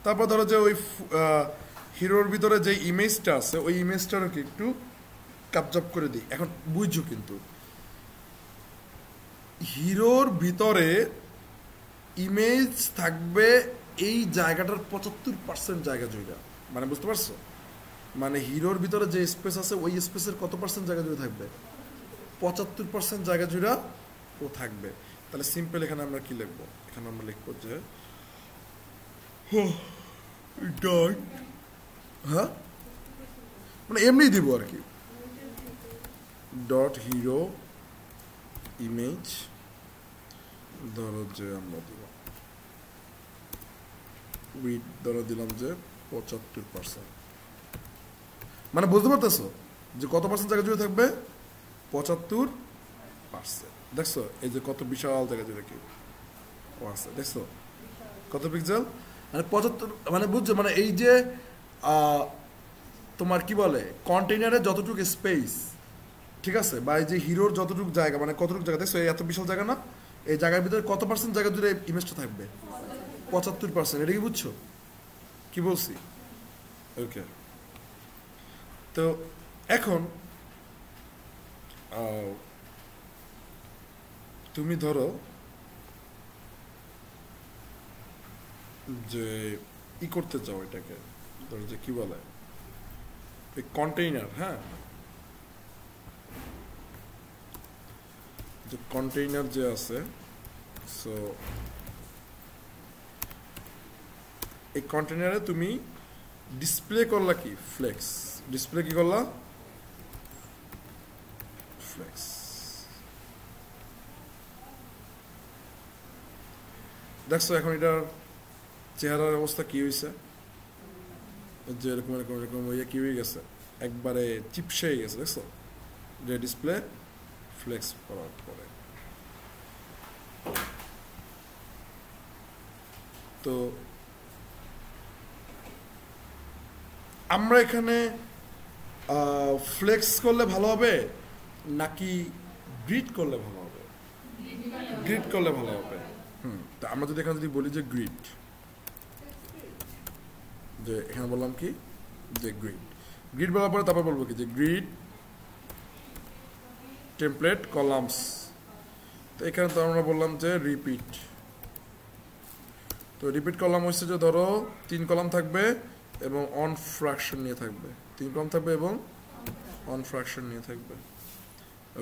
তারপর ধরো যে ওই হিরোর ভিতরে যে ইমেজটা আছে ওই ইমেজটাকে একটু ক্যাপচার করে দিই। এখন বুঝছো, কিন্তু হিরোর ভিতরে ইমেজ থাকবে এই জায়গাটার 75% জায়গা জুড়ে, মানে বুঝতে পারছো? মানে হিরোর ভিতরে যে স্পেস আছে ওই স্পেসের কত পার্সেন্ট জায়গা জুড়ে থাকবে? 75% জায়গা জুড়ে ও থাকবে। তাহলে সিম্পল এখানে আমরা কি লিখবো? এখানে আমরা লিখবো যে ডট, হ্যাঁ মানে এমনি দিব আর কি, ডট হিরো ইমেজ ধরো যে আমরা দিব উইথ ধরো দিলাম যে 75%। মানে বুঝতে পারতেছো যে কত পার্সেন্ট জায়গা জুড়ে থাকবে? 75%। দেখছো এই যে কত বিশাল জায়গা জুড়ে কি আছে, দেখছো কত পিক্সেল, মানে 75, মানে বুঝছো? মানে এই যে তোমার কি বলে কন্টেইনারে যতটুকু স্পেস, ঠিক আছে, বা এই যে হিরোর যতটুকু জায়গা, মানে কতটুকু জায়গা, দেখছো এত বিশাল জায়গা না, এই জায়গার ভিতরে কত পার্সেন্ট জায়গা জুড়ে ইমেজটা থাকবে? 75%। এটা কি বুঝছো কি বলছি? ওকে, তো এখন তুমি ধরো যে ই করতে চাও, এটাকে ধরো যে কি বলে এই কন্টেইনার, হ্যাঁ, যে কন্টেইনার যে আছে, সো এই কন্টেইনারে তুমি ডিসপ্লে করলা কি ফ্লেক্স, ডিসপ্লে কি করলা ফ্লেক্স। দেখছো এখন এটার চেহারার অবস্থা কি হয়েছে, যে এরকম এরকম এরকম হয়ে কি হয়ে গেছে, একবারে চিপসে হয়ে গেছে, দেখছো যে ডিসপ্লে ফ্লেক্স করার পরে। তো আমরা এখানে ফ্লেক্স করলে ভালো হবে নাকি গ্রিড করলে ভালো হবে? গ্রিড করলে ভালো হবে। তা আমরা যদি এখানে যদি বলি যে গ্রিড, যে এখানে বললাম কি যে গ্রিড বলার পরে তারপর বলবো কি যে গ্রিড টেমপ্লেট কলামস, তো এখানে তো আমরা বললাম যে রিপিট, তো রিপিট কলাম হচ্ছে যে ধরো 3 কলাম থাকবে এবং অন ফ্র্যাকশন নিয়ে থাকবে, 3 কলাম থাকবে এবং অন ফ্র্যাকশন নিয়ে থাকবে।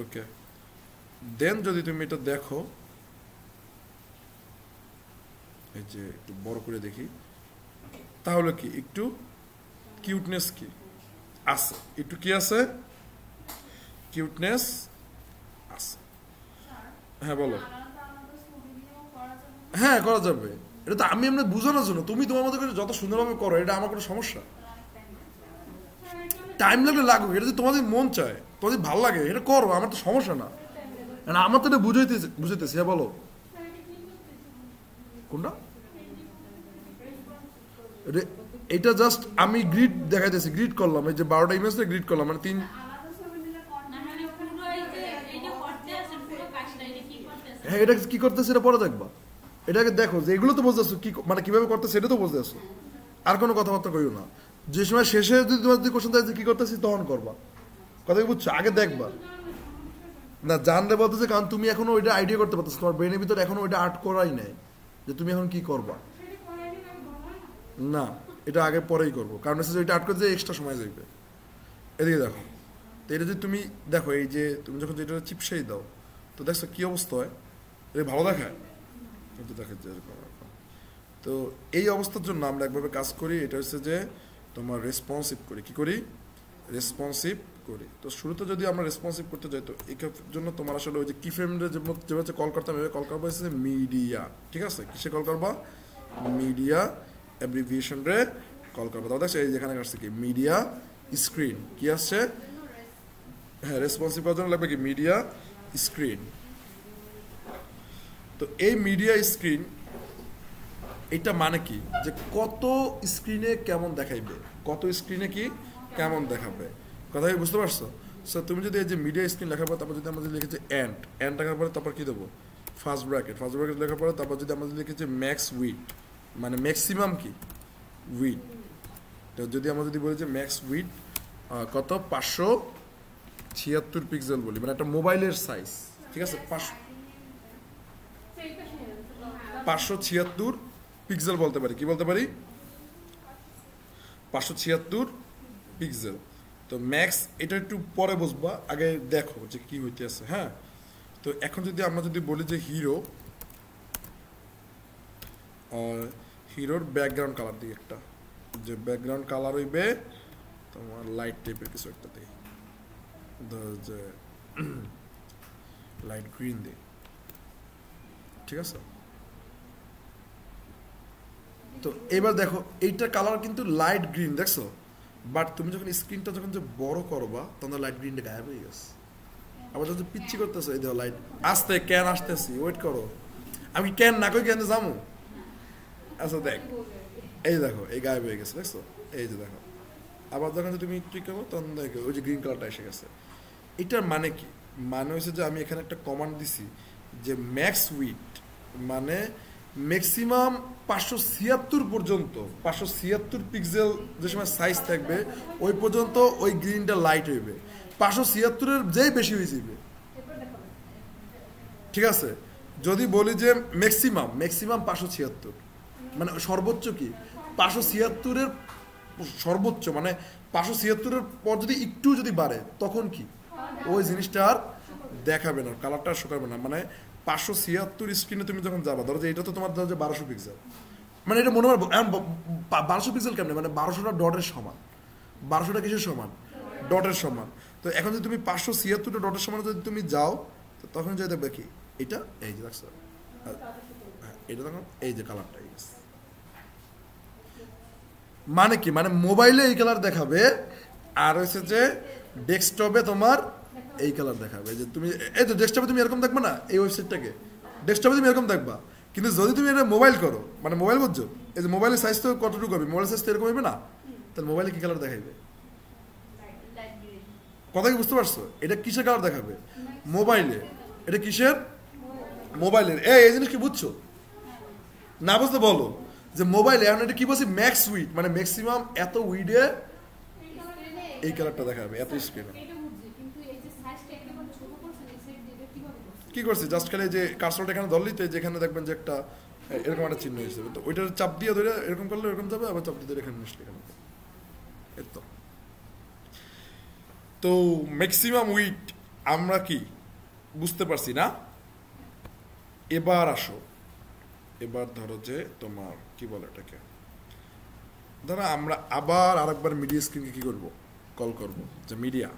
ওকে, দেন যদি তুমি এটা দেখো, এই যে একটু বড় করে দেখি, তাহলে কি একটু কিউটনেস কি আছে, একটু কি আছে, কিউটনেস আছে। হ্যাঁ বলো। হ্যাঁ করা যাবে, এটা তো আমি এমনি বোঝানোর জন্য, তুমি তোমার মতো করে যত সুন্দরভাবে করো, এটা আমার কোনো সমস্যা, টাইম লাগলে লাগুক, এটা যদি তোমাদের মন চায়, তোমাদের ভালো লাগে, এটা করো, আমার তো সমস্যা না। আমার তো এটা বুঝাইতেছি। হ্যাঁ বলো কোনটা, এটা জাস্ট আমি গ্রিড দেখাইতেছি, গ্রিড করলাম, এই যে 12টা ইমেজটা গ্রিড করলাম, মানে 3। হ্যাঁ এটা কি করতেছে এটা পরে দেখবা, এটাকে দেখো যে এগুলো তো বুঝতেছো কি মানে কিভাবে করতেছে, এটা তো বুঝতেছো, আর কোনো কথাবার্তা কইও না। যে সময় শেষে যদি তোমার যদি কোশ্চেন থাকে যে কি করতেছি তখন করবা, কথা বুঝছো, আগে দেখবা না, জানলে বলতেছে, কারণ তুমি এখনো ওইটা আইডিয়া করতে পারতেছো, তোমার ব্রেনের ভিতরে এখনো ওইটা আর্ট করাই নাই যে তুমি এখন কি করবা। না, এটা আগে পরেই করবো, কারণ এটা আর্ট করতে এক্সট্রা সময় যাবে। এদিকে দেখো, তো এটা যদি তুমি দেখো, এই যে তুমি যখন যেটা চিপসেই দাও, তো দেখছো কি অবস্থা হয়, এটা ভালো দেখায় কিন্তু দেখে যে এরকম। তো এই অবস্থার জন্য আমরা একভাবে কাজ করি, এটা হচ্ছে যে তোমার রেসপন্সিভ করি, কি করি, রেসপন্সিভ করি। তো শুরুতে যদি আমরা রেসপন্সিভ করতে যাই, তো এই জন্য তোমার আসলে ওই যে কি ফ্রেমে যেভাবে কল করতাম, এভাবে কল করবো হচ্ছে মিডিয়া, ঠিক আছে, কিসে কল করবা, মিডিয়া অ্যাব্রিভিয়েশন রে কল করবো। তাহলে দেখছো এই যেখানে আসছে কি মিডিয়া স্ক্রিন, কি আসছে, হ্যাঁ রেসপন্সিভ করার জন্য লাগবে কি মিডিয়া স্ক্রিন। তো এই মিডিয়া স্ক্রিন এটা মানে কি, যে কত স্ক্রিনে কেমন দেখাইবে, কত স্ক্রিনে কি কেমন দেখাবে, কথা কি বুঝতে পারছো। সো তুমি যদি এই যে মিডিয়া স্ক্রিন লেখার পর তারপর যদি আমরা যদি লিখেছি এন্ড লেখার পরে তারপর কি দেবো, ফার্স্ট ব্র্যাকেট লেখার পরে তারপর যদি আমরা লিখেছি ম্যাক্স উইড, মানে ম্যাক্সিমাম কি উইড, তো যদি আমরা যদি বলি যে ম্যাক্স উইড কত 576 পিক্সেল বলি, মানে একটা মোবাইলের সাইজ, ঠিক আছে, 576 পিক্সেল বলতে পারি, কি বলতে পারি, 576 পিক্সেল। তো ম্যাক্স এটা একটু পরে বুঝবা, আগে দেখো যে কি হইতে আছে। হ্যাঁ, তো এখন যদি আমরা যদি বলি যে হিরোর ব্যাকগ্রাউন্ড কালার দিই একটা, যে ব্যাকগ্রাউন্ড কালার হইবে তোমার লাইট টাইপের কিছু একটা দিই, যে লাইট গ্রিন দিই, ঠিক আছে। তো এবার দেখো এইটা কালার কিন্তু লাইট গ্রিন, দেখছো, বাট তুমি যখন স্ক্রিনটা যখন যে বড় করবা তখন লাইট গ্রিনটা গায়েব হয়ে গেছে। আবার যখন পিচ্ছি করতেছো, এই দেখো লাইট আসতে, ক্যান আসতেছি, ওয়েট করো, আমি ক্যান না কই ক্যান যাবো, আচ্ছা দেখ, এই দেখো এই গায়েব হয়ে গেছে, দেখছো, এই যে দেখো, আবার যখন তুমি ক্লিক করো তখন দেখো ওই যে গ্রিন কালারটা এসে গেছে। এটার মানে কি, মানে হচ্ছে যে আমি এখানে একটা কমান্ড দিছি যে ম্যাক্স উইড মানে ম্যাক্সিমাম 576 পর্যন্ত, 576 পিক্সেল যে সময় সাইজ থাকবে ওই পর্যন্ত ওই গ্রিনটা লাইট হইবে, 576-এর যেই বেশি হয়ে যাবে, ঠিক আছে। যদি বলি যে ম্যাক্সিমাম 576, মানে সর্বোচ্চ কি 576-এর সর্বোচ্চ, মানে 576-এর পর যদি একটু যদি বাড়ে তখন কি ওই জিনিসটা আর দেখাবে না, কালারটা আর শোকাবে না। মানে 576 স্ক্রিনে তুমি যখন যাবা, ধরো যে এটা তো তোমার ধরো যে 1200 পিক্সেল, মানে এটা মনে হয় 1200 পিক্সেল কেমনে, মানে 1200টা ডটের সমান, 1200টা কিসের সমান, ডটের সমান। তো এখন যদি তুমি 576টা ডটের সমান যদি তুমি যাও, তো তখন যাই দেখবে কি এটা, এই যে দেখছো, এটা তখন এই যে কালারটা মানে কি, মানে মোবাইলে এই কালার দেখাবে, আর হচ্ছে যে ডেস্কটপে তোমার এই কালার দেখাবে। যে তুমি এই তো ডেস্কটপে তুমি এরকম দেখবে না, এই ওয়েবসাইটটাকে ডেস্কটপে তুমি এরকম দেখবা, কিন্তু যদি তুমি এটা মোবাইল করো, মানে মোবাইল বুঝছো, এই যে মোবাইলের সাইজ তো কতটুকু হবে, মোবাইলের সাইজ তো এরকম হবে না, তাহলে মোবাইলে কি কালার দেখাবে, কথা কি বুঝতে পারছো, এটা কিসের কালার দেখাবে মোবাইলে, এটা কিসের, মোবাইলের। এই জিনিস কি বুঝছো, না বুঝতে বলো যে মোবাইলে এখন এটা কি বলছি ম্যাক্স উইড, মানে ম্যাক্সিমাম এত উইডে এই কালারটা দেখাবে, এত স্ক্রিনে। কি করছি জাস্ট খালি যে কার্সরটা এখানে ধরলি তো যেখানে দেখবেন যে একটা এরকম একটা চিহ্ন হিসেবে, তো ওইটার চাপ দিয়ে ধরে এরকম করলে এরকম যাবে, আবার চাপ দিয়ে ধরে এখানে নিয়ে এখানে এই তো ম্যাক্সিমাম উইট আমরা কি বুঝতে পারছি না। এবার আসো, এবার ধরো যে তোমার কি বলে এটাকে, ধরো আমরা আবার আরেকবার মিডিয়া স্ক্রিনকে কি করব, কল করব যে মিডিয়া,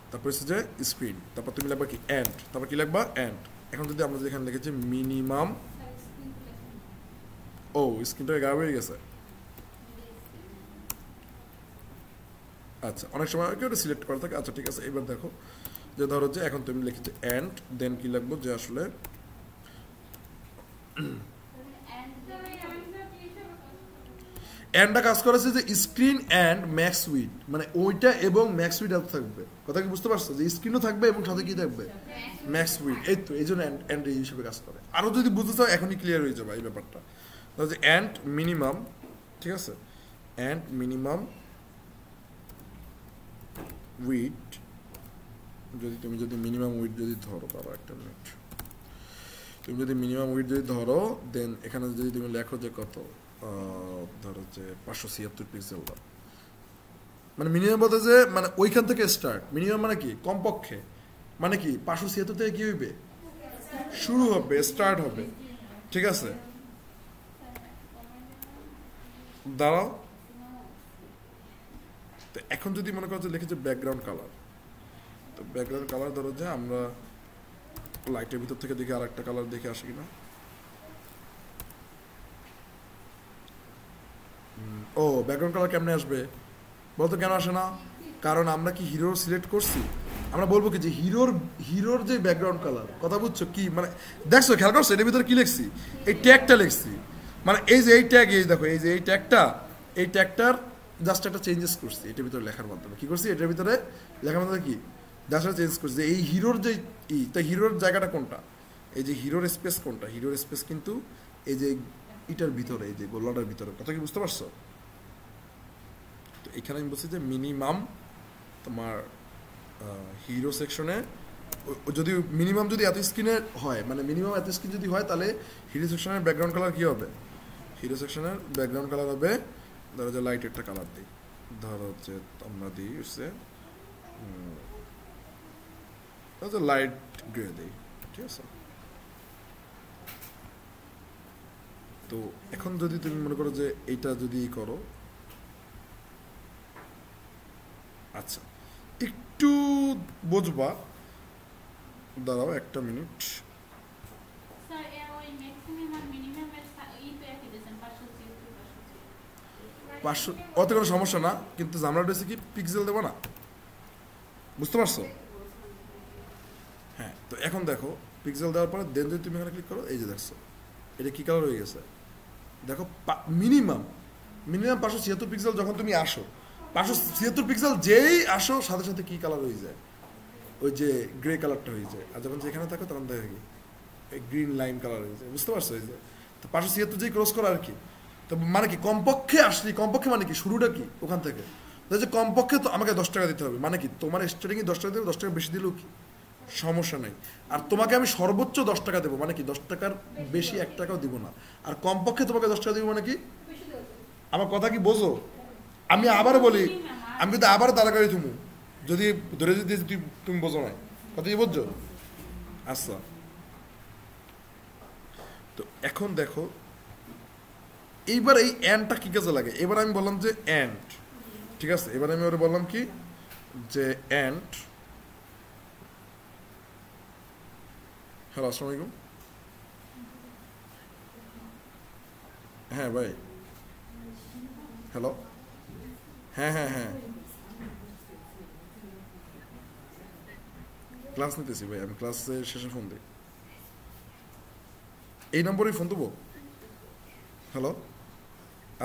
তারপর হচ্ছে যে স্ক্রিন, তারপর তুমি লিখবা কি এন্ড, তারপর কি লিখবা এন্ড। এখন যদি আমরা এখানে লিখেছি মিনিমাম, ও স্ক্রিনটা গায়েব হয়ে গেছে। আচ্ছা অনেক সময় কেউ সিলেক্ট করা থাকে। আচ্ছা ঠিক আছে, এবার দেখো যে ধরো যে এখন তুমি লিখেছো এন্ড, দেন কি লিখবো যে আসলে এন্ডটা কাজ করেছে যে স্ক্রিন এন্ড ম্যাক্স উইড, মানে ওইটা এবং ম্যাক্স উইড থাকবে। কথা কি বুঝতে পারছো, যে স্ক্রিনও থাকবে এবং সাথে কি থাকবে ম্যাক্স উইড। এই তো এই জন্য এন্ড এই হিসেবে কাজ করে। আরো যদি বুঝতে চাও এখনই ক্লিয়ার হয়ে যাবে এই ব্যাপারটা। যে এন্ড মিনিমাম, ঠিক আছে, এন্ড মিনিমাম উইড, যদি তুমি যদি মিনিমাম উইড যদি ধরো, তারপর একটা মিনিট, তুমি যদি মিনিমাম উইড যদি ধরো, দেন এখানে যদি তুমি লেখো যে কত, ধরো যে 576 পিক্সেল দাও, মানে মিনিমাম বলতে যে মানে ওইখান থেকে স্টার্ট। মিনিমাম মানে কি কমপক্ষে, মানে কি 576 থেকে কি হইবে শুরু হবে, স্টার্ট হবে, ঠিক আছে। দাঁড়াও, তো এখন যদি মনে করো যে লিখেছে ব্যাকগ্রাউন্ড কালার, তো ব্যাকগ্রাউন্ড কালার ধরো যে আমরা লাইটের ভিতর থেকে দেখে আর একটা কালার দেখে আসি কিনা। ও ব্যাকগ্রাউন্ড কালার কেমনে আসবে বলতো, কেন আসে না, কারণ আমরা কি হিরো সিলেক্ট করছি। আমরা বলবো কি যে হিরোর যে ব্যাকগ্রাউন্ড কালার, কথা বুঝছো কি, মানে দেখছো খেয়াল করছো এটার ভিতরে কি লিখছি, এই ট্যাগটা লিখছি, মানে এই যে এই ট্যাগ, এই দেখো এই যে এই ট্যাগটার জাস্ট একটা চেঞ্জেস করছি এটার ভিতরে লেখার মাধ্যমে। কি করছি এটার ভিতরে লেখার মাধ্যমে, কি জাস্ট চেঞ্জ করছি যে এই হিরোর যে তাই হিরোর জায়গাটা কোনটা, এই যে হিরোর স্পেস কোনটা, হিরোর স্পেস কিন্তু এই যে এটার ভিতরে, এই যে গোলাটার ভিতরে। কথা কি বুঝতে পারছো। তো এখানে আমি বলছি যে মিনিমাম তোমার হিরো সেকশনে যদি মিনিমাম যদি এত স্ক্রিনে হয়, মানে মিনিমাম এত স্ক্রিন যদি হয়, তাহলে হিরো সেকশনের ব্যাকগ্রাউন্ড কালার কি হবে, হিরো সেকশনের ব্যাকগ্রাউন্ড কালার হবে ধরো যে লাইট একটা কালার দিই, ধরো হচ্ছে আমরা দিই হচ্ছে লাইট গ্রে দিই, ঠিক আছে। তো এখন যদি তুমি মনে করো যে এইটা যদি করো, আচ্ছা একটু বুঝবা, দাঁড়াও একটা মিনিট। 500 অত কোনো সমস্যা না, কিন্তু ঝামেলাটা হচ্ছে কি পিক্সেল দেবো না, বুঝতে পারছো। হ্যাঁ, তো এখন দেখো পিক্সেল দেওয়ার পরে দেন যদি তুমি এখানে ক্লিক করো, এই যে দেখছো এটা কি কালার হয়ে গেছে, দেখো মিনিমাম 576 পিক্সেল যখন তুমি আসো, 576 পিক্সেল যেই আসো সাথে সাথে কি কালার হয়ে যায়, ওই যে গ্রে কালারটা হয়ে যায়। আর যখন যেখানে থাকো তখন দেখো কি এই গ্রিন লাইন কালার হয়ে যায়, বুঝতে পারছো। এই যে তো 576 যেই ক্রস করা আর কি, তো মানে কি কমপক্ষে আসলি, কমপক্ষে মানে কি শুরুটা কি ওখান থেকে, যে কমপক্ষে তো আমাকে 10 টাকা দিতে হবে, মানে কি তোমার স্টার্টিংয়ে 10 টাকা দেবে, 10 টাকা বেশি দিলেও কি সমস্যা নেই। আর তোমাকে আমি সর্বোচ্চ 10 টাকা দেবো, মানে কি 10 টাকার বেশি 1 টাকাও দিব না। আর কমপক্ষে তোমাকে 10 টাকা দিব, মানে কি আমার কথা কি বোঝো। আমি আবার বলি, আমি কিন্তু আবার দাঁড়া করে তুমি যদি ধরে যদি তুমি বোঝো না, কথা কি বুঝছো। আচ্ছা, তো এখন দেখো এইবার এই এন্ডটা কি কাজে লাগে। এবার আমি বললাম যে এন্ড, ঠিক আছে, এবার আমি ওরা বললাম কি যে এন্ড। হ্যালো, আসসালামু আলাইকুম। হ্যাঁ ভাই, হ্যালো, হ্যাঁ হ্যাঁ হ্যাঁ, ক্লাস নিতেছি ভাই, আমি ক্লাসের শেষে ফোন দিই। এই নম্বরেই ফোন দেবো। হ্যালো,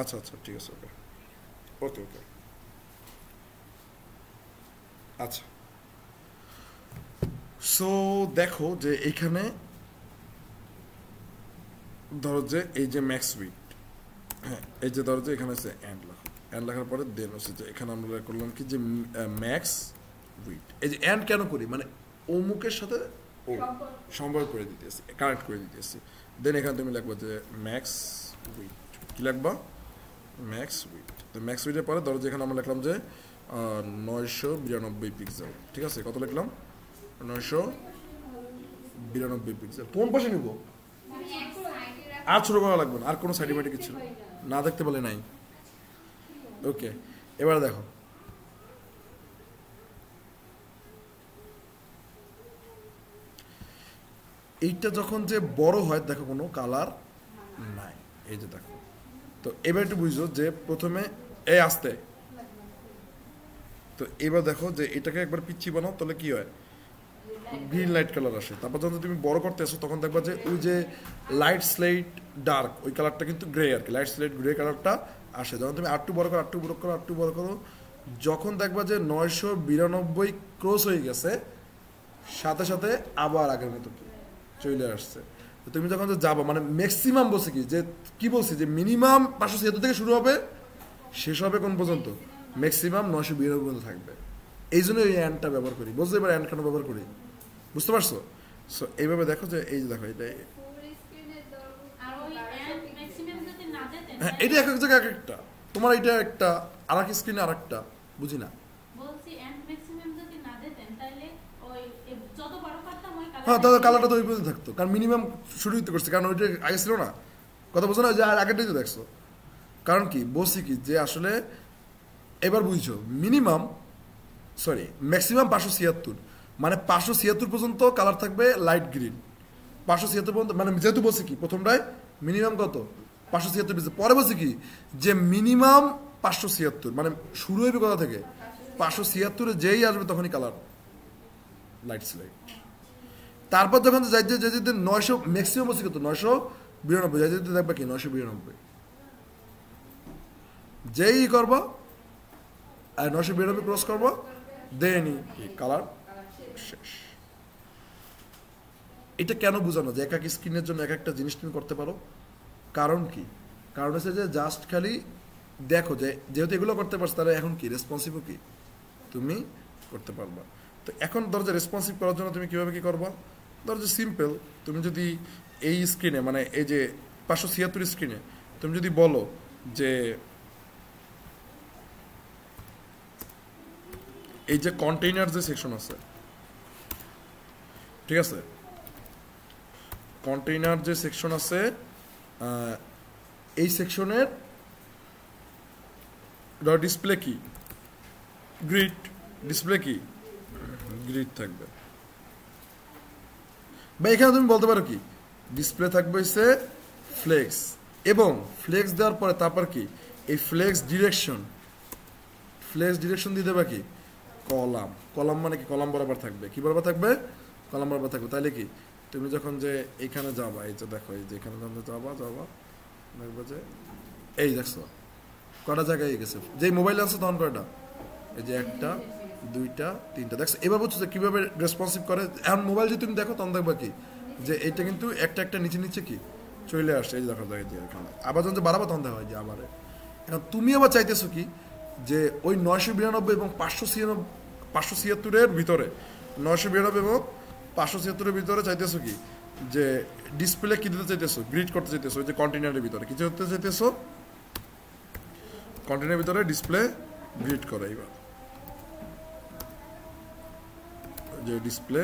আচ্ছা আচ্ছা ঠিক আছে, ওকে ওকে ওকে আচ্ছা। সো দেখো যে এইখানে ধরো যে এই যে ম্যাক্স উইড, হ্যাঁ এই যে ধরো যে এখানে হচ্ছে এন্ড লেখা, এন্ড লেখার পরে দেন হচ্ছে যে এখানে আমরা করলাম কি যে ম্যাক্স উইড। এই যে এন্ড কেন করি, মানে অমুকের সাথে ও সম্পর্ক করে দিতেছি, কানেক্ট করে দিতেছি। দেন এখানে তুমি লিখবা যে ম্যাক্স উইথ, কি লিখবা ম্যাক্স উইথ। তো ম্যাক্স উইথের পরে ধরো যেখানে আমরা লিখলাম যে 992 পিক্সেল, ঠিক আছে, কত লিখলাম 992 পিক্সেল। কোন পাশে নিব আর ছোট করা লাগবে না, আর কোনো সাইডে কিছু না দেখতে বলে নাই। ওকে, এবার দেখো এইটা যখন যে বড় হয় দেখো কোনো কালার নাই, এই যে দেখো। তো এবার একটু বুঝো যে প্রথমে এই আসতে, তো এবার দেখো যে এটাকে একবার পিচ্ছি বানাও, তাহলে কি হয় গ্রিন লাইট কালার আসে। তারপর যখন তুমি বড় করতে আসো তখন দেখবা যে ওই যে লাইট স্লেট ডার্ক ওই কালারটা কিন্তু গ্রে আর কি, লাইট স্লেট গ্রে কালারটা আসে। যখন তুমি আটটু বড় করো আটটু বড় করো আটটু বড় করো, যখন দেখবা যে 992 ক্রস হয়ে গেছে, সাথে সাথে আবার আগের মতো কি চলে আসছে। তো তুমি যখন যাবা মানে ম্যাক্সিমাম বলছে কি যে কি বলছি যে মিনিমাম 576 থেকে শুরু হবে, শেষ হবে কোন পর্যন্ত, ম্যাক্সিমাম 992 পর্যন্ত থাকবে। এই জন্য এই অ্যান্ডটা ব্যবহার করি। বুঝতে এবার অ্যান্ড কেন ব্যবহার করি, বুঝতে পারছো? সো এইভাবে দেখো যে এই যে দেখো এটা, হ্যাঁ এটা এক এক জায়গায় এক একটা, তোমার এটা একটা আর এক স্ক্রিনে আর একটা, বুঝি না। হ্যাঁ তাহলে কালারটা তো ওই পর্যন্ত থাকতো, কারণ মিনিমাম শুরু হইতে করছে, কারণ ওইটা আগে ছিল না, কথা বলছো না যে আর আগেরটাই তো দেখছো। কারণ কি বলছি কি যে আসলে এবার বুঝছো মিনিমাম ম্যাক্সিমাম 576, মানে 576 পর্যন্ত কালার থাকবে লাইট গ্রিন, 576 পর্যন্ত, মানে যেহেতু বলছি কি প্রথমটায় মিনিমাম কত 576, পরে বলছি কি যে মিনিমাম 576, মানে শুরু হইবে কথা থেকে 576 যেই আসবে তখনই কালার লাইট স্লাইট। তারপর যখন যাইতে 900 ম্যাক্সিমাম বলছি কত 992, যাইতে দেখবা কি 992 যেই করবো আর 992 ক্রস করবো, দেনই কালার শেষ। এটা কেন বোঝানো যে এক এক স্ক্রিনের জন্য এক একটা জিনিস তুমি করতে পারো? কারণ কি, কারণ হচ্ছে যে জাস্ট খালি দেখো যে যেহেতু এগুলো করতে পারছো তাহলে এখন কি রেসপন্সিভও কি তুমি করতে পারবা। তো এখন ধরো যে রেসপন্সিভ করার জন্য তুমি কিভাবে কি করবা, ধরো যে সিম্পল, তুমি যদি এই স্ক্রিনে মানে এই যে 576 স্ক্রিনে তুমি যদি বলো যে এই যে কন্টেইনার যে সেকশন আছে, ঠিক আছে, কন্টেইনার যে সেকশন আছে এই সেকশনের ডিসপ্লে কি গ্রিড, ডিসপ্লে কি গ্রিড থাকবে, বা এখানে তুমি বলতে পারো কি ডিসপ্লে থাকবে হচ্ছে ফ্লেক্স, এবং ফ্লেক্স দেওয়ার পরে তারপর কি এই ফ্লেক্স ডিরেকশন দিয়ে দেবে কি কলাম, কলাম মানে কি কলাম বরাবর থাকবে, কি বরাবর থাকবে কলাম বরাবর থাকবে। তাহলে কি তুমি যখন যে এইখানে যাবা, এই যে দেখো এই যে এখানে যাবা দেখবে যে এই দেখছো কটা জায়গায় গেছে, যে মোবাইল আছে তখন কয়টা, এই যে 1টা 2টা 3টা দেখছো। এবার বলছো যে কিভাবে রেসপন্সিভ করে, এখন মোবাইল যদি তুমি দেখো তখন দেখবা কি যে এইটা কিন্তু একটা একটা নিচে কি চলে আসছে, এই যে দেখো এখানে আবার যখন বাড়াবো তখন দেখা হয় যে আবার। এখন তুমি আবার চাইতেছো কি যে ওই 992 এবং 576 ভিতরে 992 এবং 576 ভিতরে চাইতেছো কি যে ডিসপ্লে কি দিতে চাইতেছো, গ্রিড করতে চাইতেছো, ওই যে কন্টেইনারের ভিতরে কি করতে চাইতেছো, কন্টেইনারের ভিতরে ডিসপ্লে গ্রিড করে। এবার যে ডিসপ্লে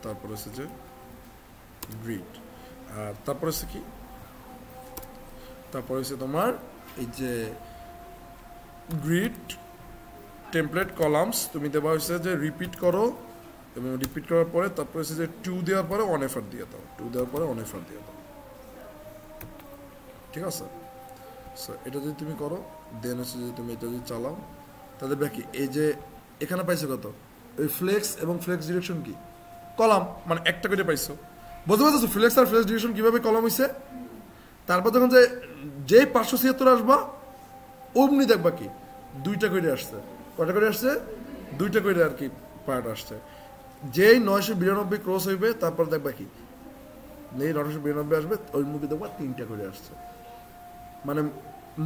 তারপর হচ্ছে যে গ্রিড, আর তারপর হচ্ছে কি, তারপর হচ্ছে তোমার এই যে গ্রিড টেমপ্লেট কলামস তুমি দেওয়া হয়েছে যে রিপিট করো, এবং রিপিট করার পরে তারপর হচ্ছে যে 2 দেওয়ার পরে 1 এফার দিয়ে দাও, 2 দেওয়ার পরে 1 এফার দিয়ে দাও, ঠিক আছে। সো এটা যদি তুমি করো দেন হচ্ছে যে তুমি এটা যদি চালাও তাহলে বাকি এই যে এখানে পাইছো কত ওই ফ্লেক্স এবং ফ্লেক্স ডিরেকশন কি কলাম, মানে একটা করে পাইছো, বুঝতে পারছো ফ্লেক্স আর ফ্লেক্স ডিরেকশন কিভাবে কলাম হয়েছে। তারপর যখন যে 576 আসবা অমনি দেখবা কি 2টা করে আসছে, কটা করে আসছে 2টা করে আর কি পার্ট আসছে। যেই 992 ক্রস হইবে তারপর দেখবা কি 992 আসবে, ওই মুভি দেখবা 3টা করে আসছে, মানে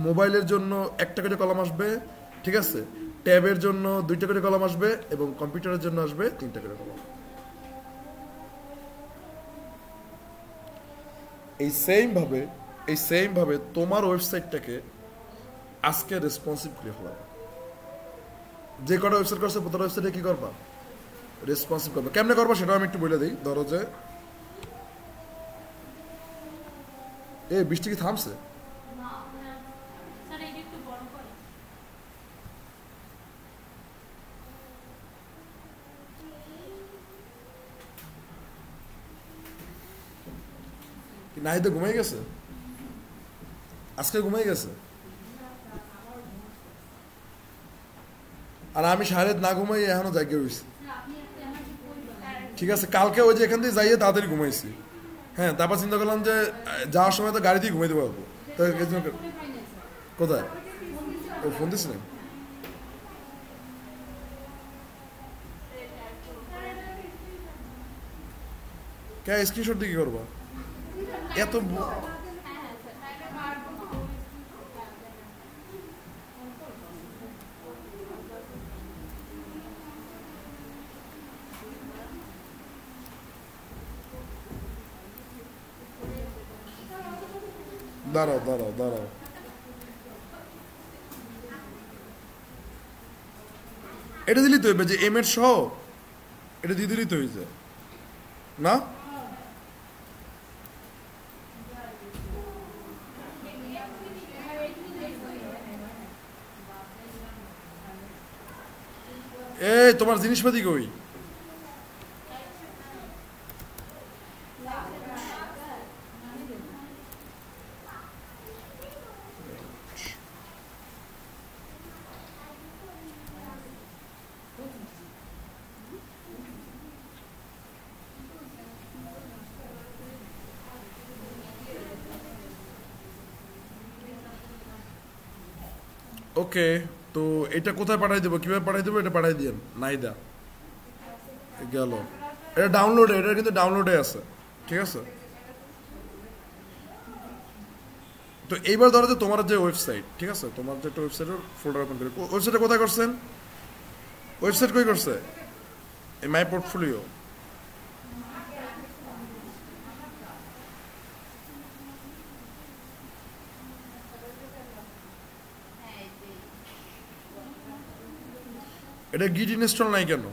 মোবাইলের জন্য একটা করে কলাম আসবে, ঠিক আছে, ট্যাবের জন্য 2টা করে কলাম আসবে, এবং কম্পিউটারের জন্য আসবে 3টা করে কলাম। এই সেম ভাবে তোমার ওয়েবসাইটটাকে আজকে রেসপন্সিভ করে ফেলাবে। যে কটা ওয়েবসাইট করছে প্রতিটা ওয়েবসাইটে কি করবা, রেসপন্সিভ করবা। কেমনে করবা সেটাও আমি একটু বলে দিই। ধরো যে এই বৃষ্টি কি থামছে? নাহিদে ঘুমাই গেছে, আজকে ঘুমাই গেছে, আর আমি শাহেদ না ঘুমাই এখনো জাগিয়ে রয়েছি। ঠিক আছে, কালকে ওই যে এখান থেকে যাইয়ে তাড়াতাড়ি ঘুমাইছি। হ্যাঁ, তারপর চিন্তা করলাম যে যাওয়ার সময় তো গাড়িতেই ঘুমাইতে পারবো। কোথায় ও ফোন দিস না? কে স্ক্রিনশট দিয়ে কি করবা এত? দাঁড়াও দাঁড়াও দাঁড়াও, এটা দিলি তো যে এম এর সহ এটা দিয়ে দিলি তো হয়েছে না? এই তোমার জিনিসপাতি কই? ওকে, তো এটা কোথায় পাঠাই দেবো, কিভাবে পাঠাই দেবো এটা পাঠাই দিয়েন। নাইদা গেল, এটা ডাউনলোডে, এটা কিন্তু ডাউনলোডে আছে। ঠিক আছে, তো এইবার ধরো যে তোমার যে ওয়েবসাইট, ঠিক আছে, তোমার যে একটা ওয়েবসাইটের ফোল্ডার ওপেন করে, ওয়েবসাইটে কোথায় করছেন? ওয়েবসাইট কই করছে? এই মাই পোর্টফোলিও। এটা গিট ইনস্টল নাই কেন?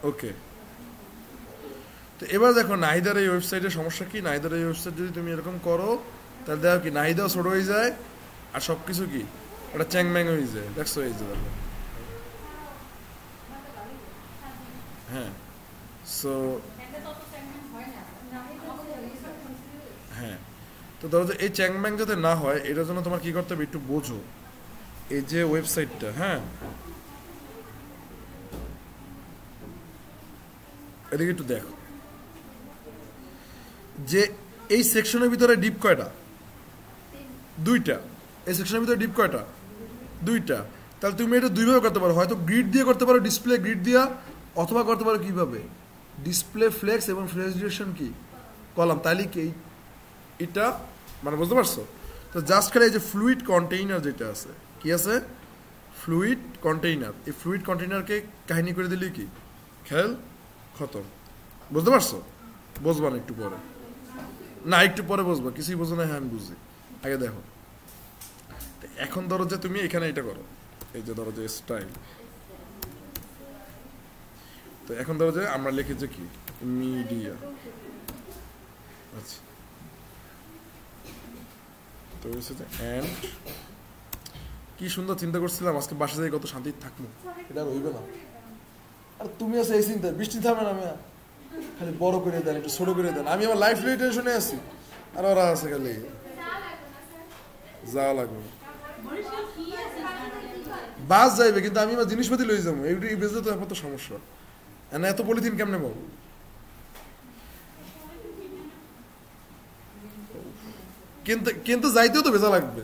ওকে, তো এবার দেখো নাহিদার এই ওয়েবসাইটের সমস্যা কি। নাহিদার এই ওয়েবসাইট যদি তুমি এরকম করো তাহলে দেখো কি নাহিদাও ছোট হয়ে যায় আর সব কিছু কি ওটা চ্যাংম্যাং হয়ে যায়। দেখছো এই যে দেখো, হ্যাঁ, সো হ্যাঁ, তো ধরো যে এই চ্যাংম্যাং যাতে না হয় এটার জন্য তোমার কি করতে হবে একটু বোঝো। এই যে ওয়েবসাইটটা, হ্যাঁ, এদিকে একটু দেখো যে এই সেকশনের ভিতরে ডিপ কয়টা? দুইটা। এই সেকশনের ভিতরে ডিপ কয়টা? দুইটা। তাহলে তুমি এটা দুইভাবে করতে পারো, হয়তো গ্রিড দিয়ে করতে পারো, ডিসপ্লে গ্রিড দিয়া, অথবা করতে পারো কিভাবে, ডিসপ্লে ফ্লেক্স এবং ফ্লেক্স ডিউরেশন কি কলাম। তাইলে কি এটা মানে বুঝতে পারছো? তো জাস্ট খালি এই যে ফ্লুইড কন্টেইনার যেটা আছে, কি আছে? Fluid container. এই ফ্লুইড কন্টেইনারকে কাহিনী করে দিলে কি খেল খতম। বুঝতে পারছো? বুঝবা না একটু পরে, না একটু পরে বুঝবা, কিছুই বুঝো না। হ্যাঁ আমি বুঝি, আগে দেখো। এখন ধরো যে তুমি এখানে এটা করো, এই যে ধরো যে স্টাইল, তো এখন ধরো যে আমরা লিখেছি কি মিডিয়া। আচ্ছা, তো এন্ড কি সুন্দর চিন্তা করছিলাম আজকে বাসা থেকে কত শান্তি থাকবো, এটা হইবে না। আর তুমি আছে এই চিন্তা, বৃষ্টি থামে না, আমি খালি বড় করে দেন, একটু ছোট করে দেন। আমি আমার লাইফ নিয়ে টেনশনে আছি, আর ওরা আছে খালি যাওয়া লাগবে। বাস যাইবে কিন্তু আমি আমার জিনিসপাতি লই যাবো, এই বেজে তো তো সমস্যা। এত পলিথিন কেমনে পাবো? কিন্তু কিন্তু যাইতেও তো ভেজা লাগবে।